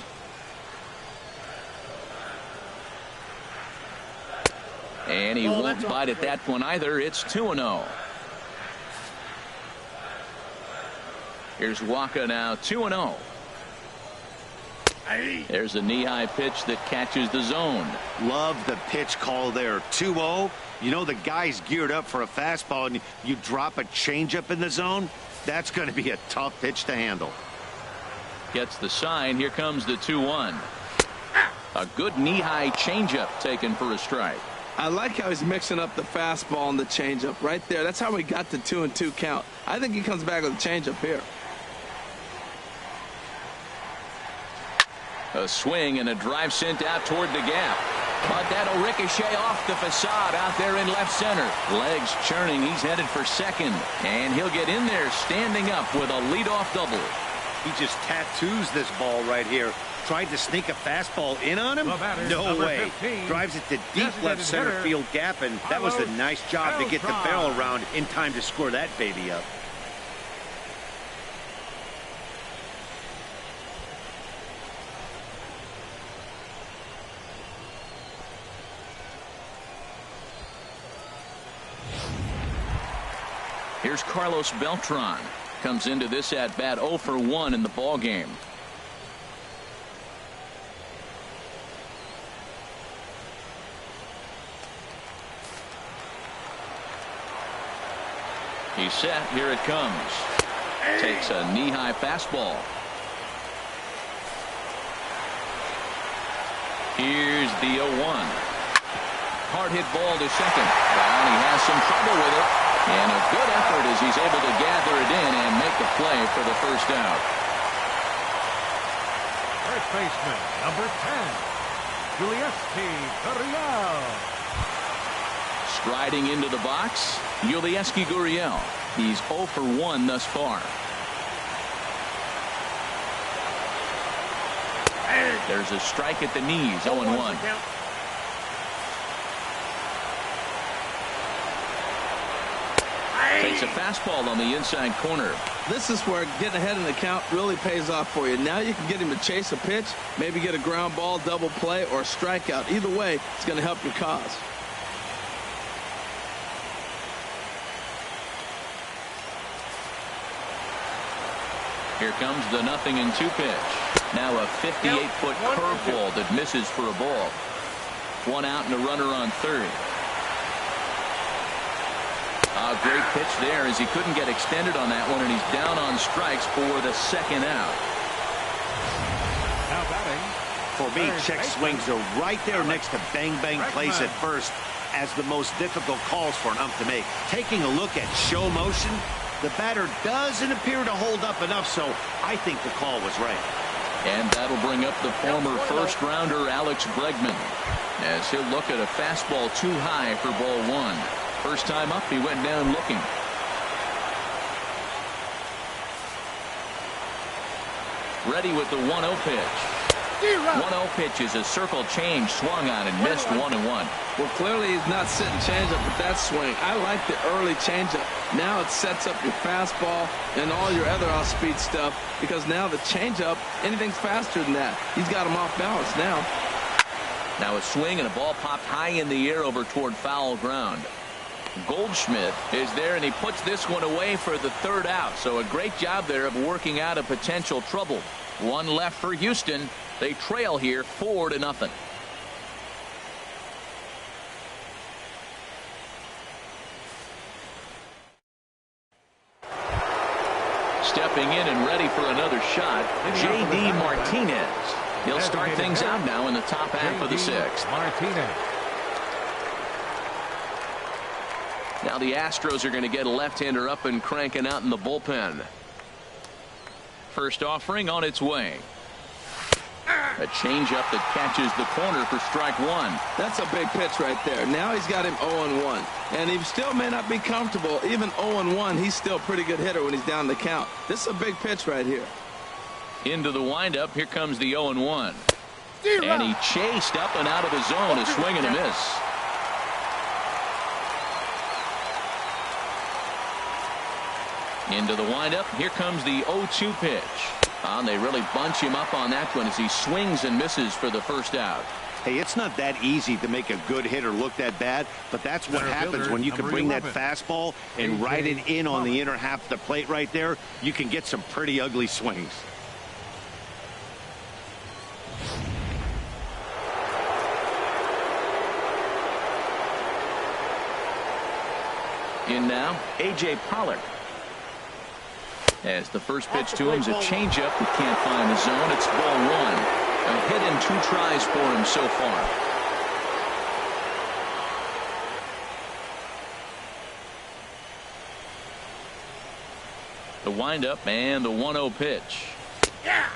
And he won't bite at that one either. It's 2-0. Here's Waka now, 2-0. There's a knee-high pitch that catches the zone. Love the pitch call there. 2-0. You know the guy's geared up for a fastball, and you drop a changeup in the zone. That's going to be a tough pitch to handle. Gets the sign. Here comes the 2-1. A good knee-high changeup taken for a strike. I like how he's mixing up the fastball and the changeup right there. That's how we got the 2-2 count. I think he comes back with a changeup here. A swing and a drive sent out toward the gap. But that'll ricochet off the facade out there in left center. Legs churning. He's headed for second. And he'll get in there standing up with a leadoff double. He just tattoos this ball right here. Tried to sneak a fastball in on him? No way. 15, Drives it to deep left center hitter, field gap, and that was a nice job to get the barrel around in time to score that baby up. Here's Carlos Beltran. Comes into this at bat 0 for 1 in the ball game. He's set. Here it comes. Takes a knee-high fastball. Here's the 0-1. Hard hit ball to second. Well, he has some trouble with it. And a good effort as he's able to gather it in and make the play for the first out. First baseman, number 10, Gurriel. Striding into the box, Yulieski Gurriel. He's 0 for 1 thus far. There's a strike at the knees, 0-1. Takes a fastball on the inside corner. This is where getting ahead in the count really pays off for you. Now you can get him to chase a pitch, maybe get a ground ball, double play, or a strikeout. Either way, it's going to help your cause. Here comes the 0-2 pitch. Now a 58-foot curveball that misses for a ball. One out and a runner on third. A great pitch there as he couldn't get extended on that one, and he's down on strikes for the second out. Now batting. For me, check swings are right there next to bang-bang plays at first as the most difficult calls for an ump to make. Taking a look at show motion, the batter doesn't appear to hold up enough, so I think the call was right. And that'll bring up the former first-rounder Alex Bregman as he'll look at a fastball too high for ball one. First time up, he went down looking. Ready with the 1-0 pitch. 1-0 pitch is a circle change swung on and missed 1-1. Well, clearly he's not sitting changeup with that swing. I like the early changeup. Now it sets up your fastball and all your other off-speed stuff, because now the changeup, anything's faster than that. He's got him off balance now. Now a swing and a ball popped high in the air over toward foul ground. Goldschmidt is there, and he puts this one away for the third out. So a great job there of working out a potential trouble. One left for Houston. They trail here 4-0. Stepping in and ready for another shot, J.D. Martinez. He'll start things out now in the top half of the sixth. Martinez. Now the Astros are going to get a left-hander up and cranking out in the bullpen. First offering on its way. A changeup that catches the corner for strike one. That's a big pitch right there. Now he's got him 0-1. And he still may not be comfortable. Even 0-1, he's still a pretty good hitter when he's down the count. This is a big pitch right here. Into the windup. Here comes the 0-1. And he chased up and out of the zone. A swing and a miss. Into the windup. Here comes the 0-2 pitch. And they really bunch him up on that one as he swings and misses for the first out. Hey, it's not that easy to make a good hitter look that bad, but that's what happens when you can bring that fastball and ride it in on the inner half of the plate right there. You can get some pretty ugly swings. In now, A.J. Pollard. As the first pitch to him is a changeup that can't find the zone. It's ball one. A hit and 2 tries for him so far. The windup and the 1-0 pitch.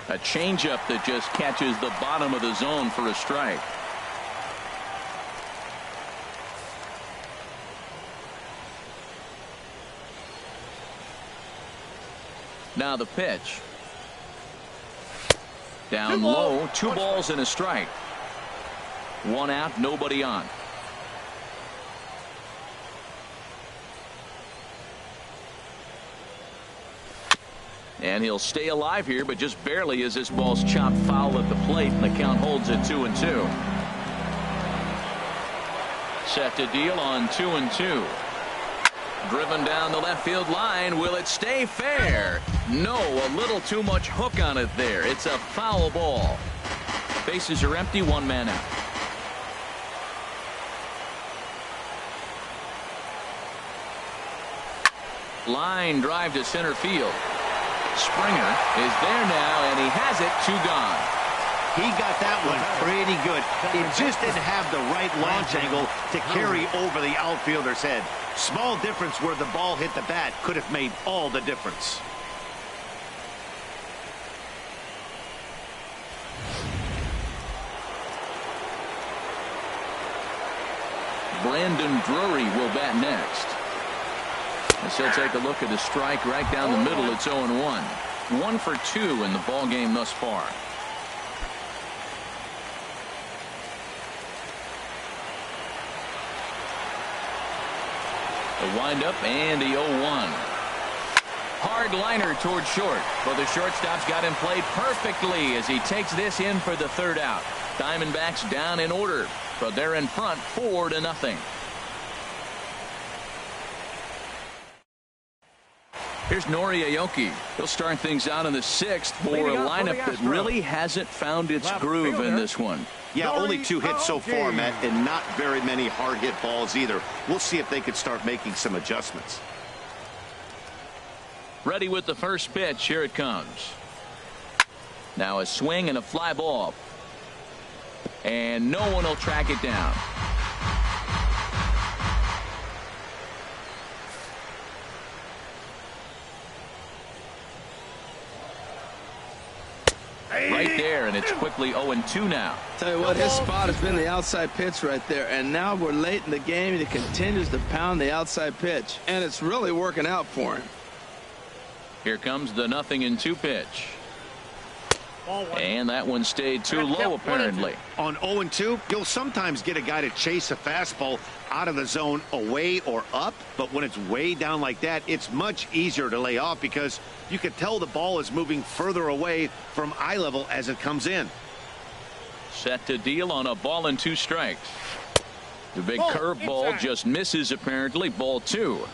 A changeup that just catches the bottom of the zone for a strike. Now the pitch. Down low, 2 balls and a strike. 1 out, nobody on. And he'll stay alive here, but just barely as this ball's chopped foul at the plate, and the count holds at 2-2. Set to deal on 2-2. Driven down the left field line. Will it stay fair? No, a little too much hook on it there. It's a foul ball. Bases are empty, 1 man out. Line drive to center field. Springer is there now, and he has it. 2 gone. He got that one pretty good. It just didn't have the right launch angle to carry over the outfielder's head. Small difference where the ball hit the bat could have made all the difference. Brandon Drury will bat next. As he'll take a look at the strike right down the middle. It's 0-1. 1 for 2 in the ball game thus far. The windup and the 0-1. Hard liner toward short, but the shortstop's got him played perfectly as he takes this in for the 3rd out. Diamondbacks down in order, but they're in front 4-0. Here's Nori Aoki. He'll start things out in the 6th for a lineup that really hasn't found its groove in this one. Yeah, only 2 hits so far, Matt, and not very many hard hit balls either. We'll see if they could start making some adjustments. Ready with the first pitch. Here it comes. Now a swing and a fly ball. And no one will track it down. Right there, and it's quickly 0-2 now. Tell you what, his spot has been the outside pitch right there, and now we're late in the game, and he continues to pound the outside pitch, and it's really working out for him. Here comes the 0-2 pitch. And that one stayed too low, apparently. On 0-2, you'll sometimes get a guy to chase a fastball out of the zone away or up, but when it's way down like that, it's much easier to lay off because you can tell the ball is moving further away from eye level as it comes in. Set to deal on a 2 strikes. The big curveball just misses, apparently. 2.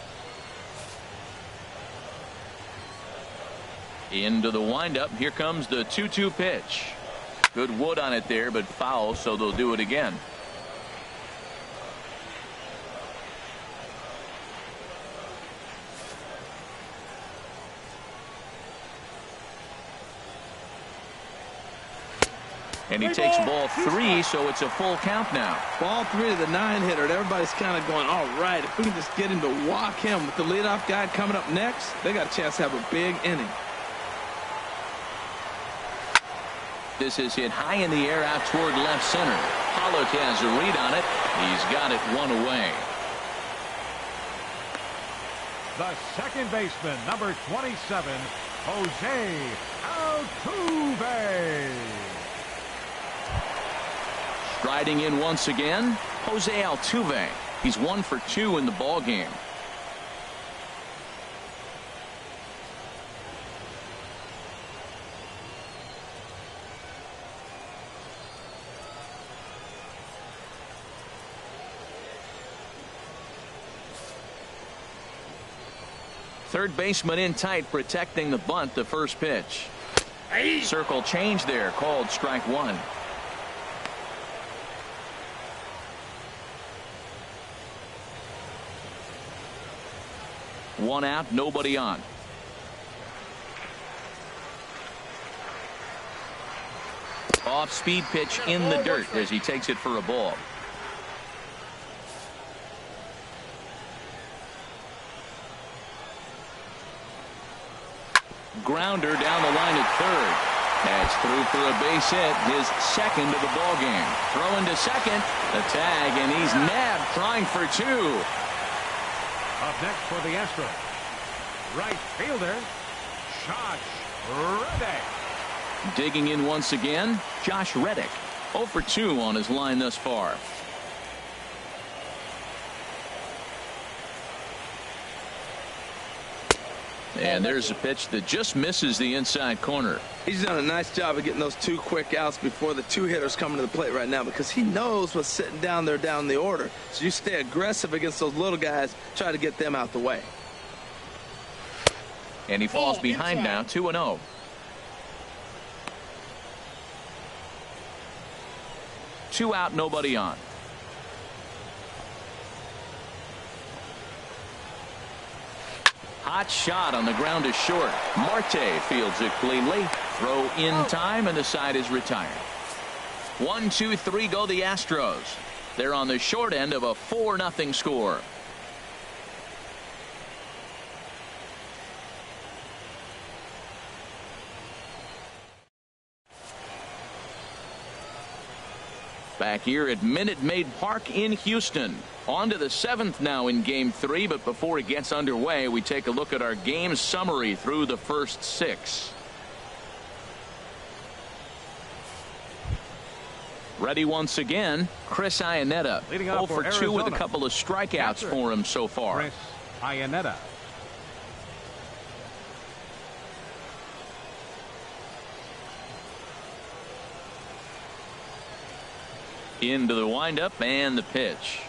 Into the windup. Here comes the 2-2 pitch. Good wood on it there, but foul, so they'll do it again. And he takes ball 3, so it's a full count now. Ball 3 to the 9-hitter. Everybody's kind of going, all right, if we can just get him to walk him with the leadoff guy coming up next, they got a chance to have a big inning. This is hit high in the air out toward left center. Hallo has a read on it. He's got it 1 away. The second baseman, number 27, Jose Altuve. Striding in once again, Jose Altuve. He's 1 for 2 in the ball game. Third baseman in tight, protecting the bunt. The first pitch. Circle change there, called strike 1. One out, nobody on. Off speed pitch in the dirt as he takes it for a ball. Grounder down the line at third. That's through for a base hit, his second of the ball game. Throwing to second, the tag, and he's nabbed, trying for 2. Up next for the Astros, right fielder, Josh Reddick. Digging in once again, Josh Reddick. 0 for 2 on his line thus far. And there's a pitch that just misses the inside corner. He's done a nice job of getting those 2 quick outs before the 2 hitters coming to the plate right now, because he knows what's sitting down there down the order. So you stay aggressive against those little guys, try to get them out the way. And he falls behind now, 2-0. Two out, nobody on. Hot shot on the ground is short. Marte fields it cleanly. Throw in time, and the side is retired. 1, 2, 3 go the Astros. They're on the short end of a 4-0 score. Back here at Minute Maid Park in Houston. On to the 7th now in Game 3, but before it gets underway, we take a look at our game summary through the first 6. Ready once again, Chris Iannetta. 0 for 2 with a couple of strikeouts for him so far. Chris Iannetta. Into the windup and the pitch.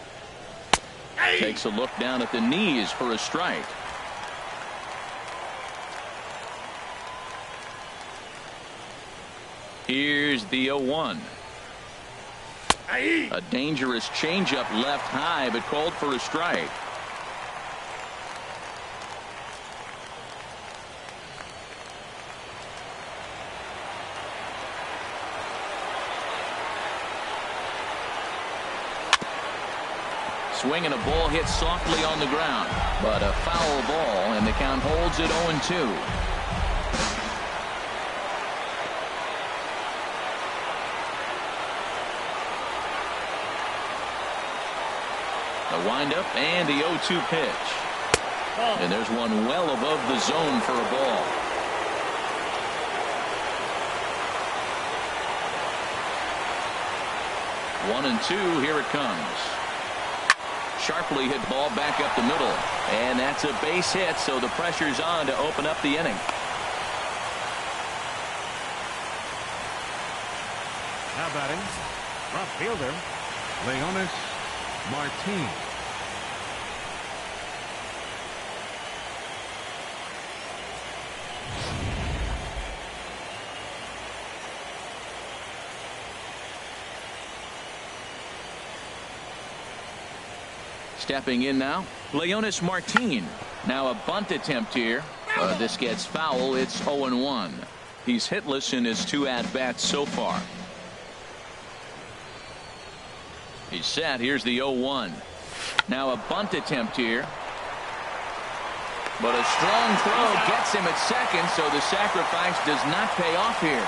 Takes a look down at the knees for a strike. Here's the 0-1. A dangerous changeup left high, but called for a strike. Swing and a ball hit softly on the ground, but a foul ball, and the count holds at 0-2. The windup and the 0-2 pitch. And there's one well above the zone for a ball. One and two, here it comes. Sharply hit ball back up the middle, and that's a base hit, so the pressure's on to open up the inning. Now batting, left fielder, Leonis Martin. Stepping in now, Leonis Martin. Now a bunt attempt here. This gets foul. It's 0-1. He's hitless in his 2 at-bats so far. He's set. Here's the 0-1. Now a bunt attempt here. But a strong throw gets him at second, so the sacrifice does not pay off here.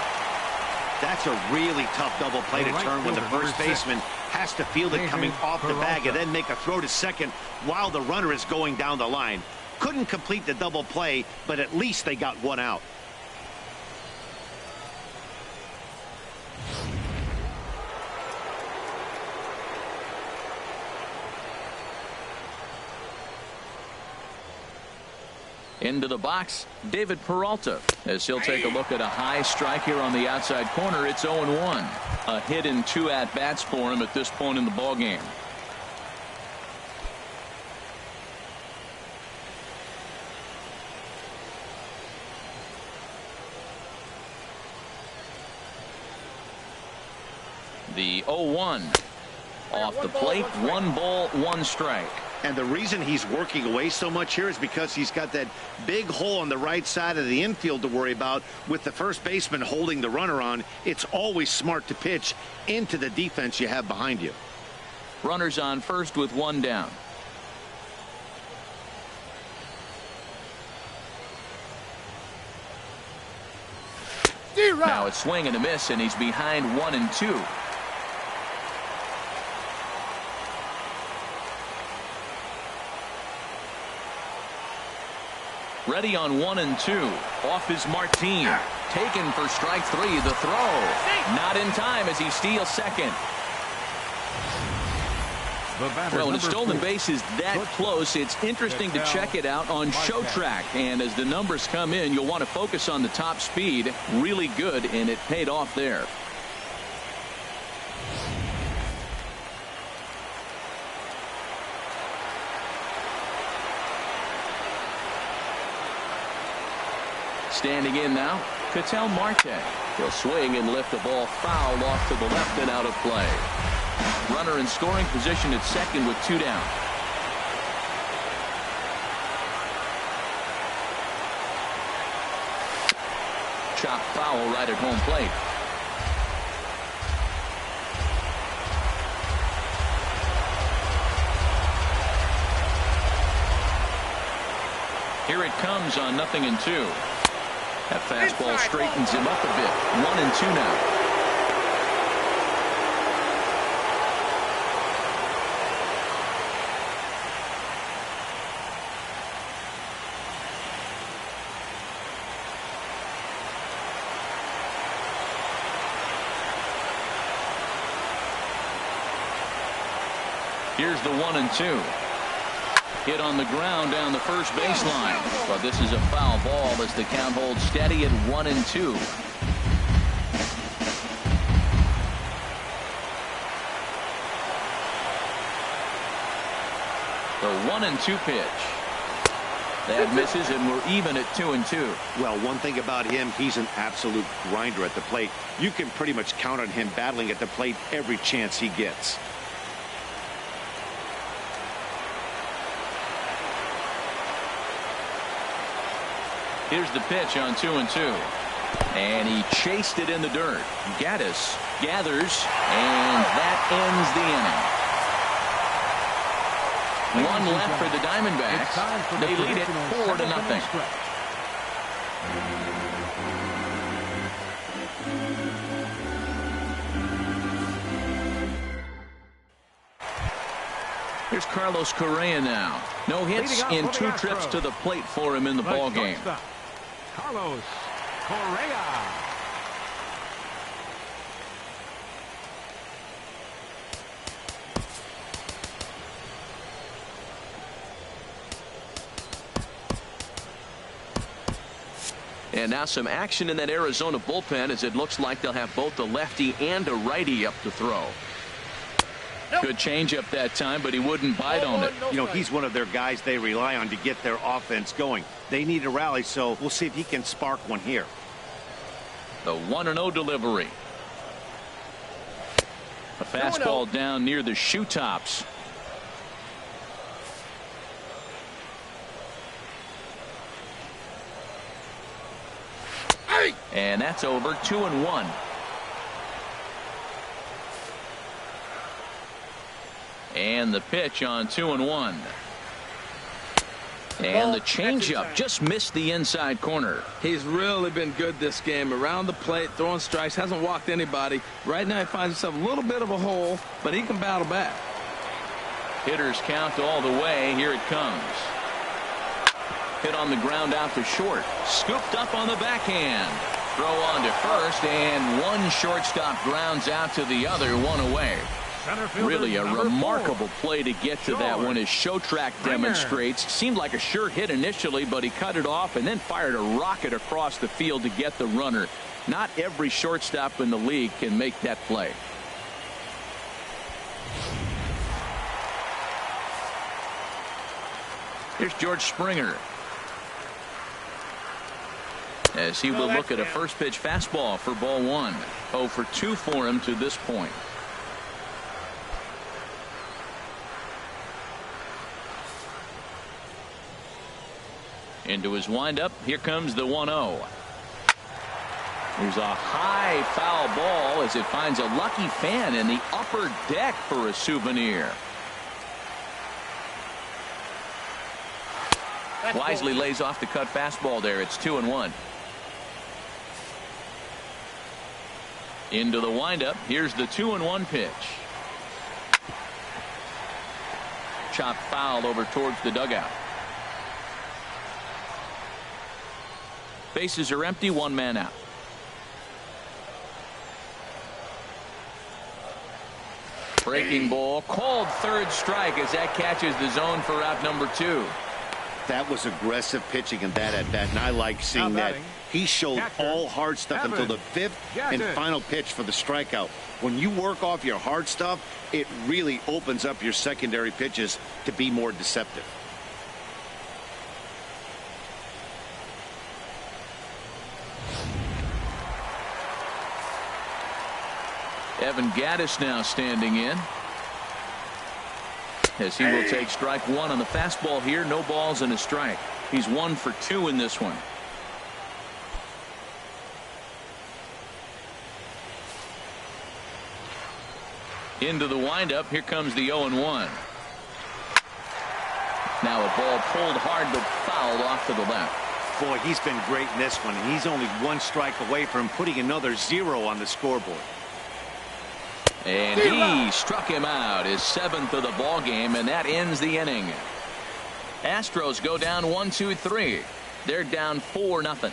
That's a really tough double play to turn when the first baseman has to field it coming off the bag and then make a throw to second while the runner is going down the line. Couldn't complete the double play, but at least they got one out. Into the box, David Peralta, as he'll take a look at a high strike here on the outside corner. It's 0-1. A hit in 2 at-bats for him at this point in the ballgame. The 0-1. Off the plate, 1 ball, 1 strike. And the reason he's working away so much here is because he's got that big hole on the right side of the infield to worry about with the first baseman holding the runner on. It's always smart to pitch into the defense you have behind you. Runners on first with 1 down. Now it's swing and a miss, and he's behind 1 and 2. Ready on 1 and 2. Off is Martin. Taken for strike 3. The throw. Not in time as he steals second. Well, when a stolen base is that close, it's interesting to check it out on Show Track. And as the numbers come in, you'll want to focus on the top speed. Really good, and it paid off there. Standing in now, Ketel Marte. He'll swing and lift the ball foul off to the left and out of play. Runner in scoring position at second with 2 down. Chop foul right at home plate. Here it comes on 0-2. That fastball straightens him up a bit. 1-2 now. Here's the 1-2. Hit on the ground down the first baseline. But this is a foul ball as the count holds steady at 1-2. The 1-2 pitch. That misses, and we're even at 2-2. Well, one thing about him, he's an absolute grinder at the plate. You can pretty much count on him battling at the plate every chance he gets. Here's the pitch on 2-2. And he chased it in the dirt. Gaddis gathers, and that ends the inning. One left for the Diamondbacks. They lead it 4-0. Here's Carlos Correa now. No hits in 2 trips to the plate for him in the ball game. Carlos Correa. And now some action in that Arizona bullpen as it looks like they'll have both a lefty and a righty up to throw. Good changeup that time, but he wouldn't bite on it. You know, he's one of their guys they rely on to get their offense going. They need a rally, so we'll see if he can spark one here. The 1-0 delivery. A fastball down near the shoe tops. And that's over. 2-1. And the pitch on 2-1. And the changeup just missed the inside corner. He's really been good this game. Around the plate, throwing strikes, hasn't walked anybody. Right now he finds himself a little bit of a hole, but he can battle back. Hitters count all the way. Here it comes. Hit on the ground out to short. Scooped up on the backhand. Throw on to first, and one shortstop grounds out to the other, 1 away. Really a remarkable play to get to that one, as Show Track demonstrates. Seemed like a sure hit initially, but he cut it off and then fired a rocket across the field to get the runner. Not every shortstop in the league can make that play. Here's George Springer, as he will look at a first pitch fastball for ball 1. 0 for 2 for him to this point. Into his windup. Here comes the 1-0. There's a high foul ball as it finds a lucky fan in the upper deck for a souvenir. Wisely lays off the cut fastball there. It's 2-1. Into the windup. Here's the 2-1 pitch. Chopped foul over towards the dugout. Bases are empty, one man out. Breaking ball, called third strike as that catches the zone for out number 2. That was aggressive pitching in that at bat, and I like seeing that. He showed all hard stuff until the 5th and final pitch for the strikeout. When you work off your hard stuff, it really opens up your secondary pitches to be more deceptive. Evan Gaddis now standing in, as he will take strike 1 on the fastball here. No balls and a strike. He's 1 for 2 in this one. Into the windup. Here comes the 0-1. Now a ball pulled hard but fouled off to the left. Boy, he's been great in this one, and he's only 1 strike away from putting another 0 on the scoreboard. And he struck him out, his 7th of the ball game, and that ends the inning. Astros go down 1-2-3. They're down 4-0.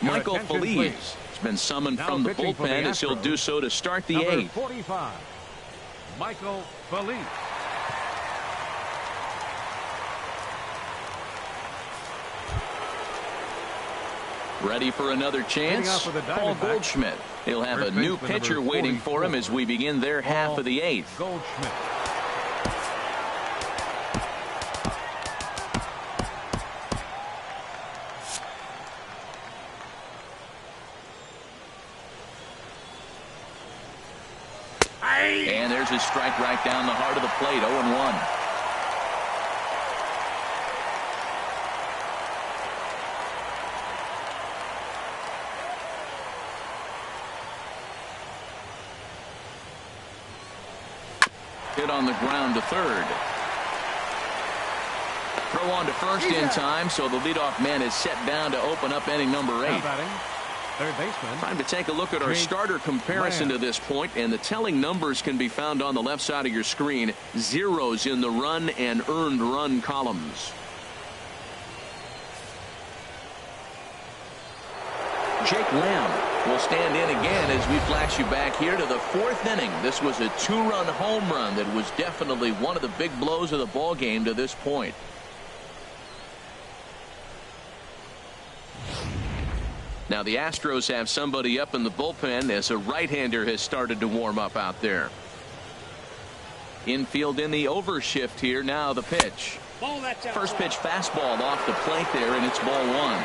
Michael Feliz has been summoned from the bullpen as he'll do so to start the 8th. 45, Michael Feliz. Ready for another chance? Paul Goldschmidt. He'll have a new pitcher waiting for him as we begin their half of the 8th. Goldschmidt. And there's a strike right down the heart of the plate. 0-1. Hit on the ground to third. Throw on to first in time, so the leadoff man is set down to open up inning number 8. Third baseman. Time to take a look at our starter comparison to this point, and the telling numbers can be found on the left side of your screen. Zeros in the run and earned run columns. Jake Lamb will stand in again as we flash you back here to the 4th inning. This was a 2-run home run that was definitely one of the big blows of the ball game to this point. Now the Astros have somebody up in the bullpen as a right-hander has started to warm up out there. Infield in the overshift here. Now the pitch. First pitch fastball off the plate there, and it's ball 1.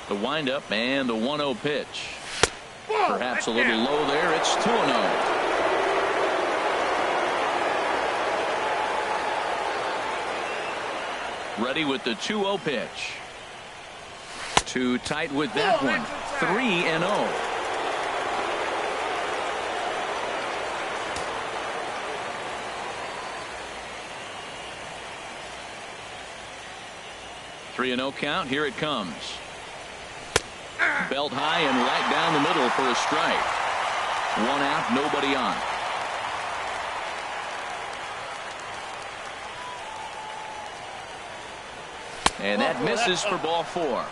The windup and the 1-0 pitch. Perhaps a little low there. It's 2-0. Ready with the 2-0 pitch. Too tight with that one. 3-0. Three and 0 count. Here it comes. Belt high and right down the middle for a strike. 1 out, nobody on. And that misses for ball 4.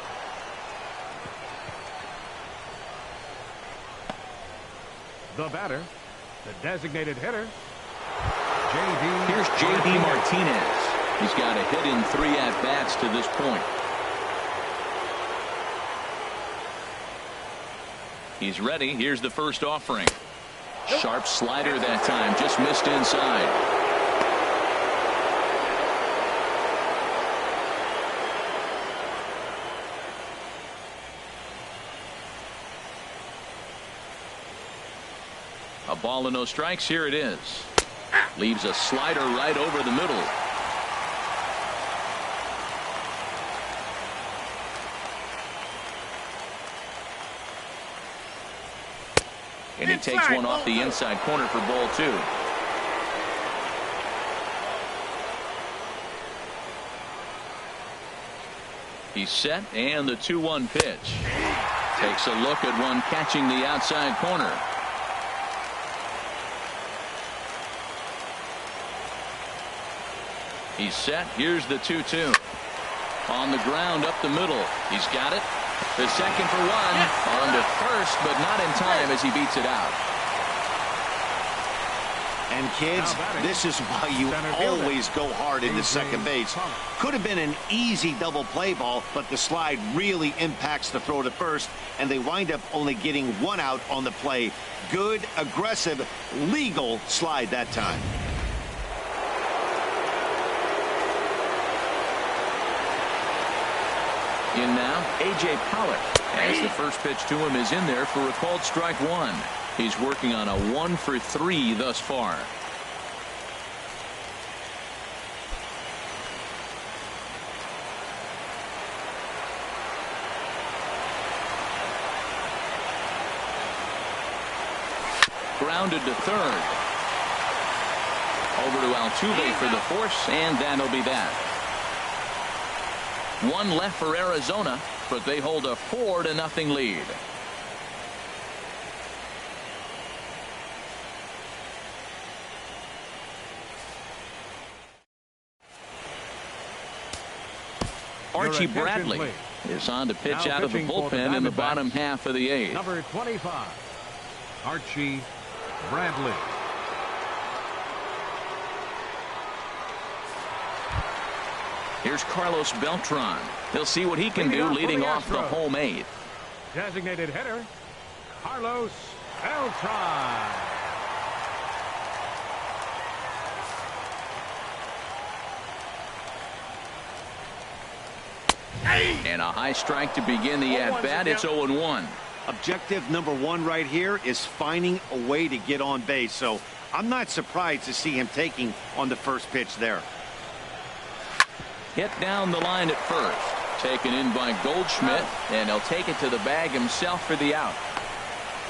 The batter, the designated hitter, Here's J.D. Martinez. He's got a hit in 3 at-bats to this point. He's ready. Here's the first offering. Sharp slider that time. Just missed inside. A ball and no strikes. Here it is. Leaves a slider right over the middle. And he takes one off the inside corner for ball 2. He's set, and the 2-1 pitch. Takes a look at one catching the outside corner. He's set. Here's the 2-2. On the ground up the middle. He's got it. The second for one. On to first, but not in time as he beats it out. And kids, this is why you always go hard into second base. Could have been an easy double play ball, but the slide really impacts the throw to first, and they wind up only getting one out on the play. Good, aggressive, legal slide that time. In now, A.J. Pollock, as the first pitch to him is in there for a called strike one. He's working on a 1-for-3 thus far. Grounded to third. Over to Altuve for the force, and that'll be that. One left for Arizona, but they hold a 4-0 lead. Archie Bradley is on to pitch out of the bullpen in the bottom half of the 8th. Number 25, Archie Bradley. Here's Carlos Beltran. He'll see what he can do leading off the home 8th. Designated hitter, Carlos Beltran. And a high strike to begin the at-bat. It's 0-1. Objective number 1 right here is finding a way to get on base. So I'm not surprised to see him taking on the first pitch there. Hit down the line at first. Taken in by Goldschmidt, and he'll take it to the bag himself for the out.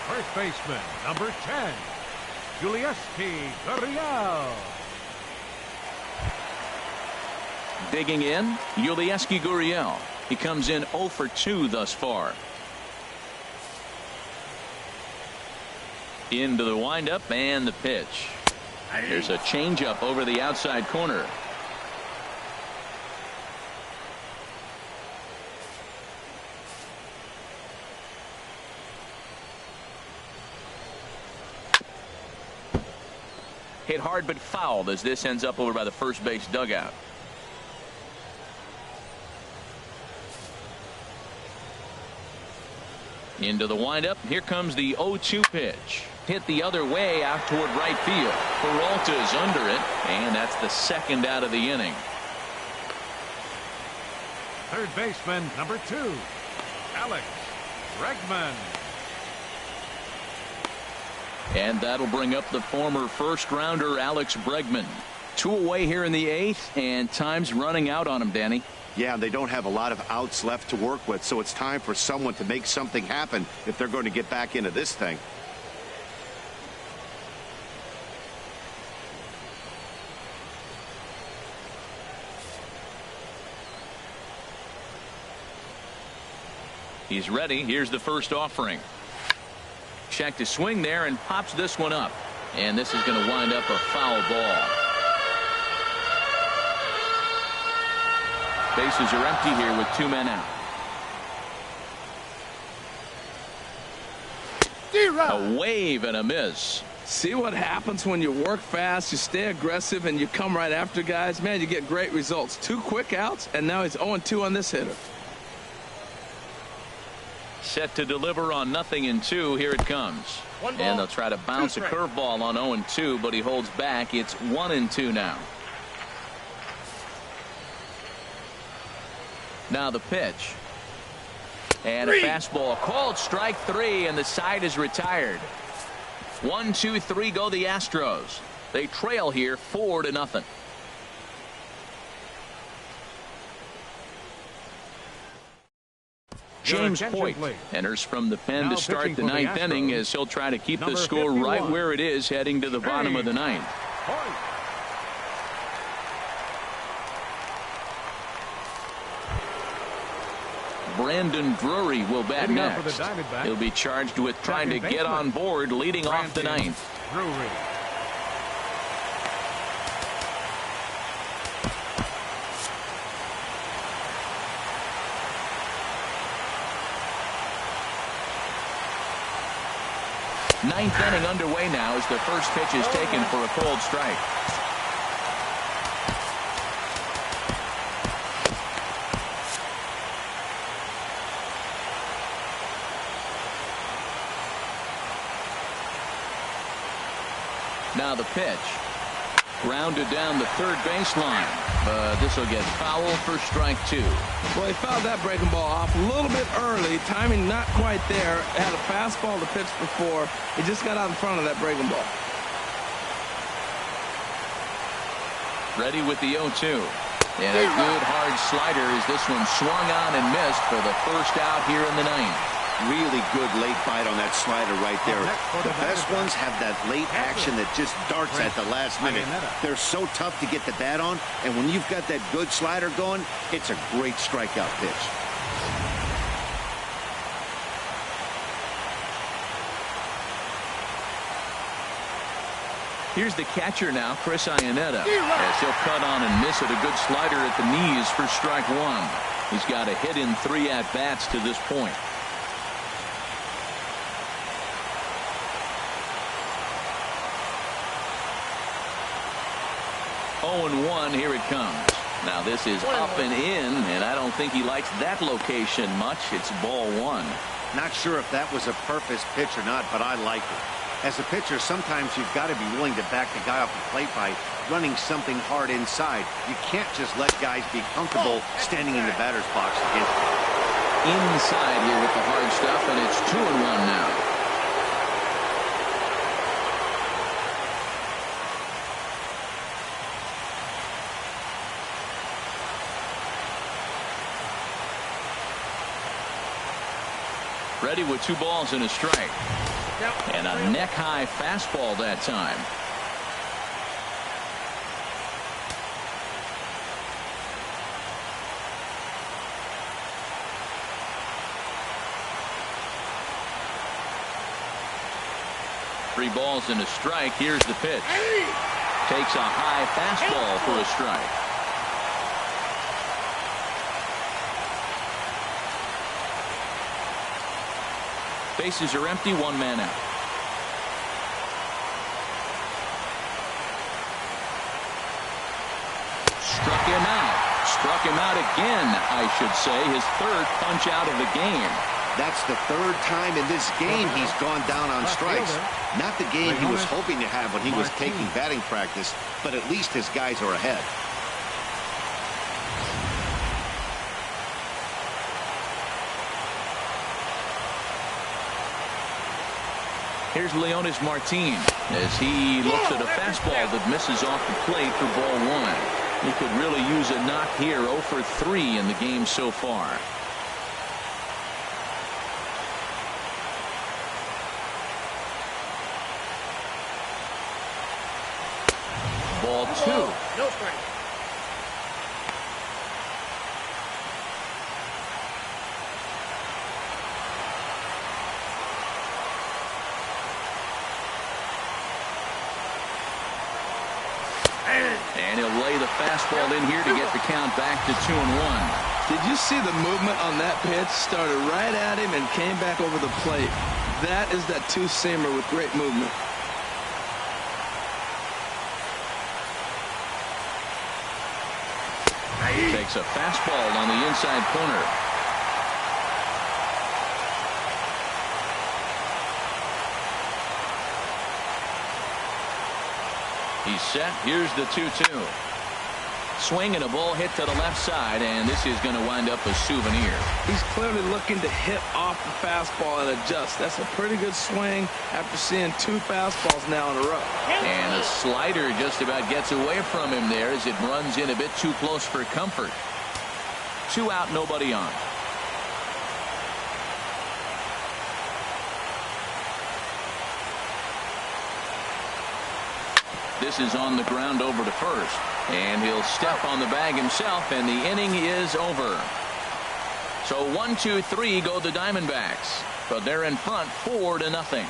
First baseman, number 10, Julieski Gurriel. Digging in, Julieski Gurriel. He comes in 0-for-2 thus far. Into the windup and the pitch. There's a changeup over the outside corner. Hit hard but fouled as this ends up over by the first base dugout. Into the windup. Here comes the 0-2 pitch. Hit the other way out toward right field. Peralta's under it, and that's the second out of the inning. Third baseman, number 2, Alex Bregman. And that'll bring up the former first-rounder Alex Bregman. 2 away here in the 8th, and time's running out on him, Danny. Yeah, they don't have a lot of outs left to work with, so it's time for someone to make something happen if they're going to get back into this thing. He's ready. Here's the first offering. Check to swing there and pops this one up. And this is going to wind up a foul ball. Bases are empty here with 2 men out. A wave and a miss. See what happens when you work fast, you stay aggressive, and you come right after guys? Man, you get great results. 2 quick outs, and now he's 0-2 on this hitter. Set to deliver on 0-2. Here it comes. And they'll try to bounce a curveball on 0-2, but he holds back. It's 1-2 now. Now the pitch. And a fastball called strike 3, and the side is retired. 1-2-3 go the Astros. They trail here 4-0. James Hoyt enters from the pen to start the 9th inning as he'll try to keep the score right where it is heading to the bottom of the 9th. Brandon Drury will bat Hitting up for next. the Diamondbacks. He'll be charged with trying to get on board leading off the Brandon ninth. Drury. Ninth inning underway now as the first pitch is taken for a cold strike. Now the pitch. Grounded down the third baseline. But this will get foul for strike two. Well, he fouled that breaking ball off a little bit early. Timing not quite there. Had a fastball to pitch before. He just got out in front of that breaking ball. Ready with the 0-2. And a good hard slider as this one swung on and missed for the first out here in the ninth. Really good late bite on that slider right there. The best ones have that late action that just darts at the last minute. They're so tough to get the bat on, and when you've got that good slider going, it's a great strikeout pitch. Here's the catcher now, Chris Iannetta, as he'll cut on and miss it. A good slider at the knees for strike one. He's got a hit in 3 at-bats to this point. 0-1, here it comes. Now this is up and in, and I don't think he likes that location much. It's ball one. Not sure if that was a purpose pitch or not, but I like it. As a pitcher, sometimes you've got to be willing to back the guy off the plate by running something hard inside. You can't just let guys be comfortable standing in the batter's box against you. Inside here with the hard stuff, and it's 2-1 now. Ready with 2 balls and a strike. And a neck-high fastball that time. Three balls and a strike. Here's the pitch. Takes a high fastball for a strike. Bases are empty, 1 man out. Struck him out. Struck him out again, I should say. His 3rd punch out of the game. That's the 3rd time in this game he's gone down on strikes. Not the game he was hoping to have when he was taking batting practice, but at least his guys are ahead. Here's Leonis Martin as he looks at a fastball that misses off the plate for ball one. He could really use a knock here. 0 for 3 in the game so far. Ball 2. No strike. And he'll lay the fastball in here to get the count back to 2-1. Did you see the movement on that pitch? Started right at him and came back over the plate. That is that two-seamer with great movement. Takes a fastball on the inside corner. He's set. Here's the 2-2. Swing and a ball hit to the left side, and this is going to wind up a souvenir. He's clearly looking to hit off the fastball and adjust. That's a pretty good swing after seeing 2 fastballs now in a row. And a slider just about gets away from him there as it runs in a bit too close for comfort. 2 out, nobody on. This is on the ground over to first, and he'll step on the bag himself, and the inning is over. So 1, 2, 3 go the Diamondbacks, but they're in front 4-0.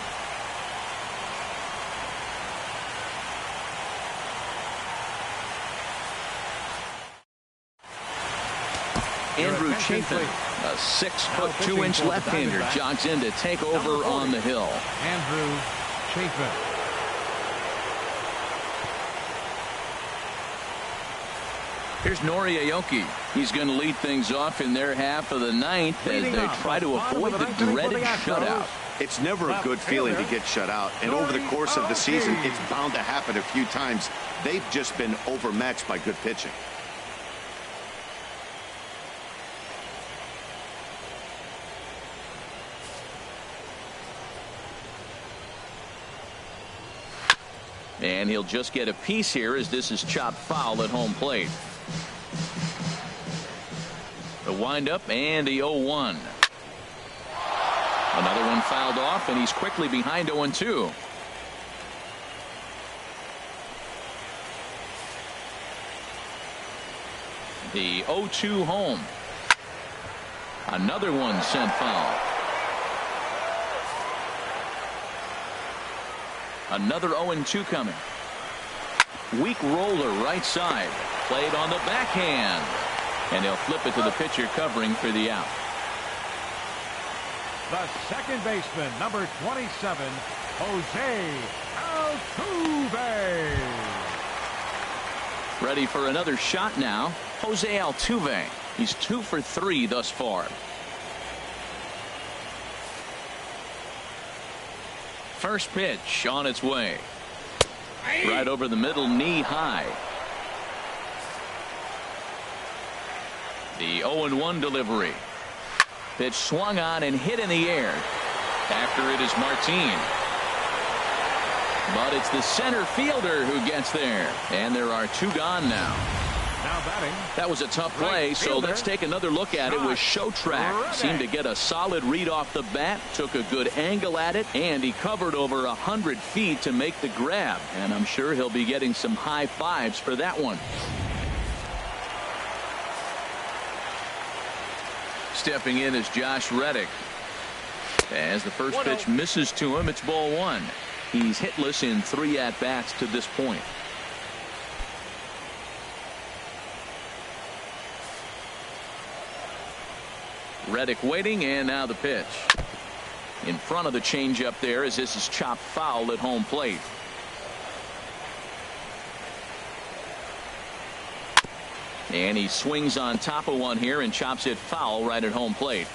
Andrew Chafin, a 6'2" left-hander, jogs in to take over on the hill. Andrew Chafin. Here's Nori Aoki. He's going to lead things off in their half of the ninth as they try to avoid the dreaded shutout. It's never a good feeling to get shut out, and over the course of the season, it's bound to happen a few times. They've just been overmatched by good pitching. And he'll just get a piece here as this is chopped foul at home plate. The windup and the 0-1. Another one fouled off, and he's quickly behind 0-2. The 0-2 home. Another one sent foul. Another 0-2 coming. Weak roller right side. Played on the backhand. And they'll flip it to the pitcher covering for the out. The second baseman, number 27, Jose Altuve. Ready for another shot now. Jose Altuve. He's 2 for 3 thus far. First pitch on its way. Right over the middle, knee high. The 0-1 delivery. Pitch swung on and hit in the air. After it is Martin. But it's the center fielder who gets there. And there are 2 gone now. Now batting. That was a tough play, so let's take another look at it with Showtrack. Seemed to get a solid read off the bat, took a good angle at it, and he covered over 100 feet to make the grab. And I'm sure he'll be getting some high fives for that one. Stepping in is Josh Reddick. As the first pitch misses to him, it's ball 1. He's hitless in 3 at-bats to this point. Reddick waiting, and now the pitch. In front of the changeup there as this is chopped foul at home plate. And he swings on top of one here and chops it foul right at home plate.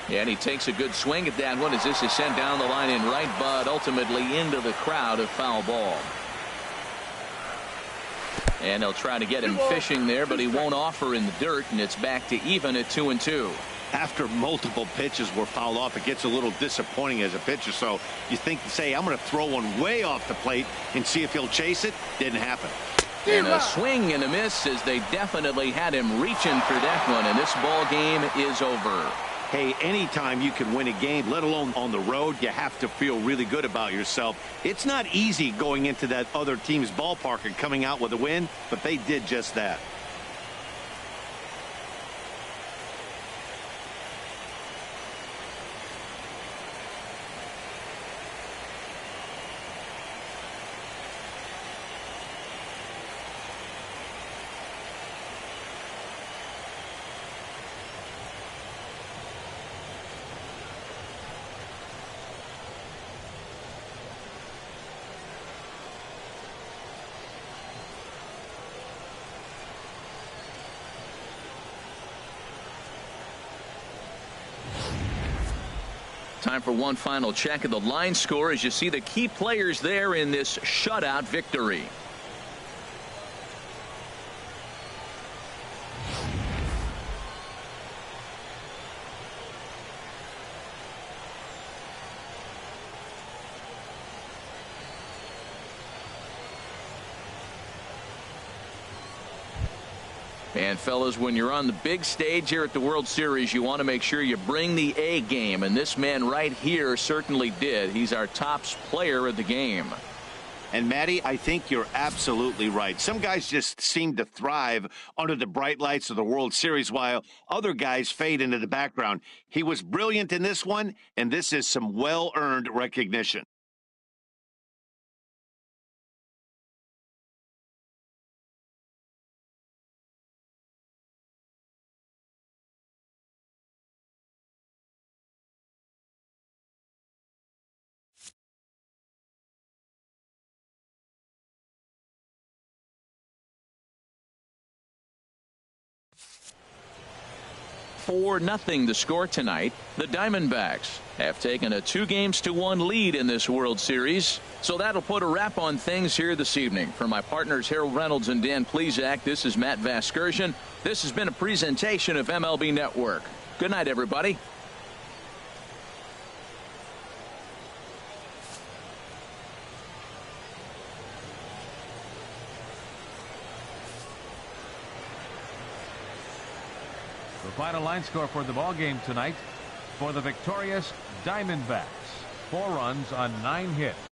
And he takes a good swing at that one as this is sent down the line in right, but ultimately into the crowd of foul ball. And they'll try to get him fishing there, but he won't offer in the dirt, and it's back to even at 2-2. After multiple pitches were fouled off, it gets a little disappointing as a pitcher. So you think to say, I'm going to throw one way off the plate and see if he'll chase it. Didn't happen. And a swing and a miss as they definitely had him reaching for that one, and this ball game is over. Hey, anytime you can win a game, let alone on the road, you have to feel really good about yourself. It's not easy going into that other team's ballpark and coming out with a win, but they did just that. Time for one final check of the line score as you see the key players there in this shutout victory. And fellas, when you're on the big stage here at the World Series, you want to make sure you bring the A game, and this man right here certainly did. He's our top player of the game. And, Matty, I think you're absolutely right. Some guys just seem to thrive under the bright lights of the World Series while other guys fade into the background. He was brilliant in this one, and this is some well-earned recognition. For nothing the score tonight. The Diamondbacks have taken a 2-1 lead in this World Series. So that'll put a wrap on things here this evening. For my partners Harold Reynolds and Dan Plesac, this is Matt Vasgersian. This has been a presentation of MLB Network. Good night, everybody. The final line score for the ball game tonight: for the victorious Diamondbacks, 4 runs on 9 hits.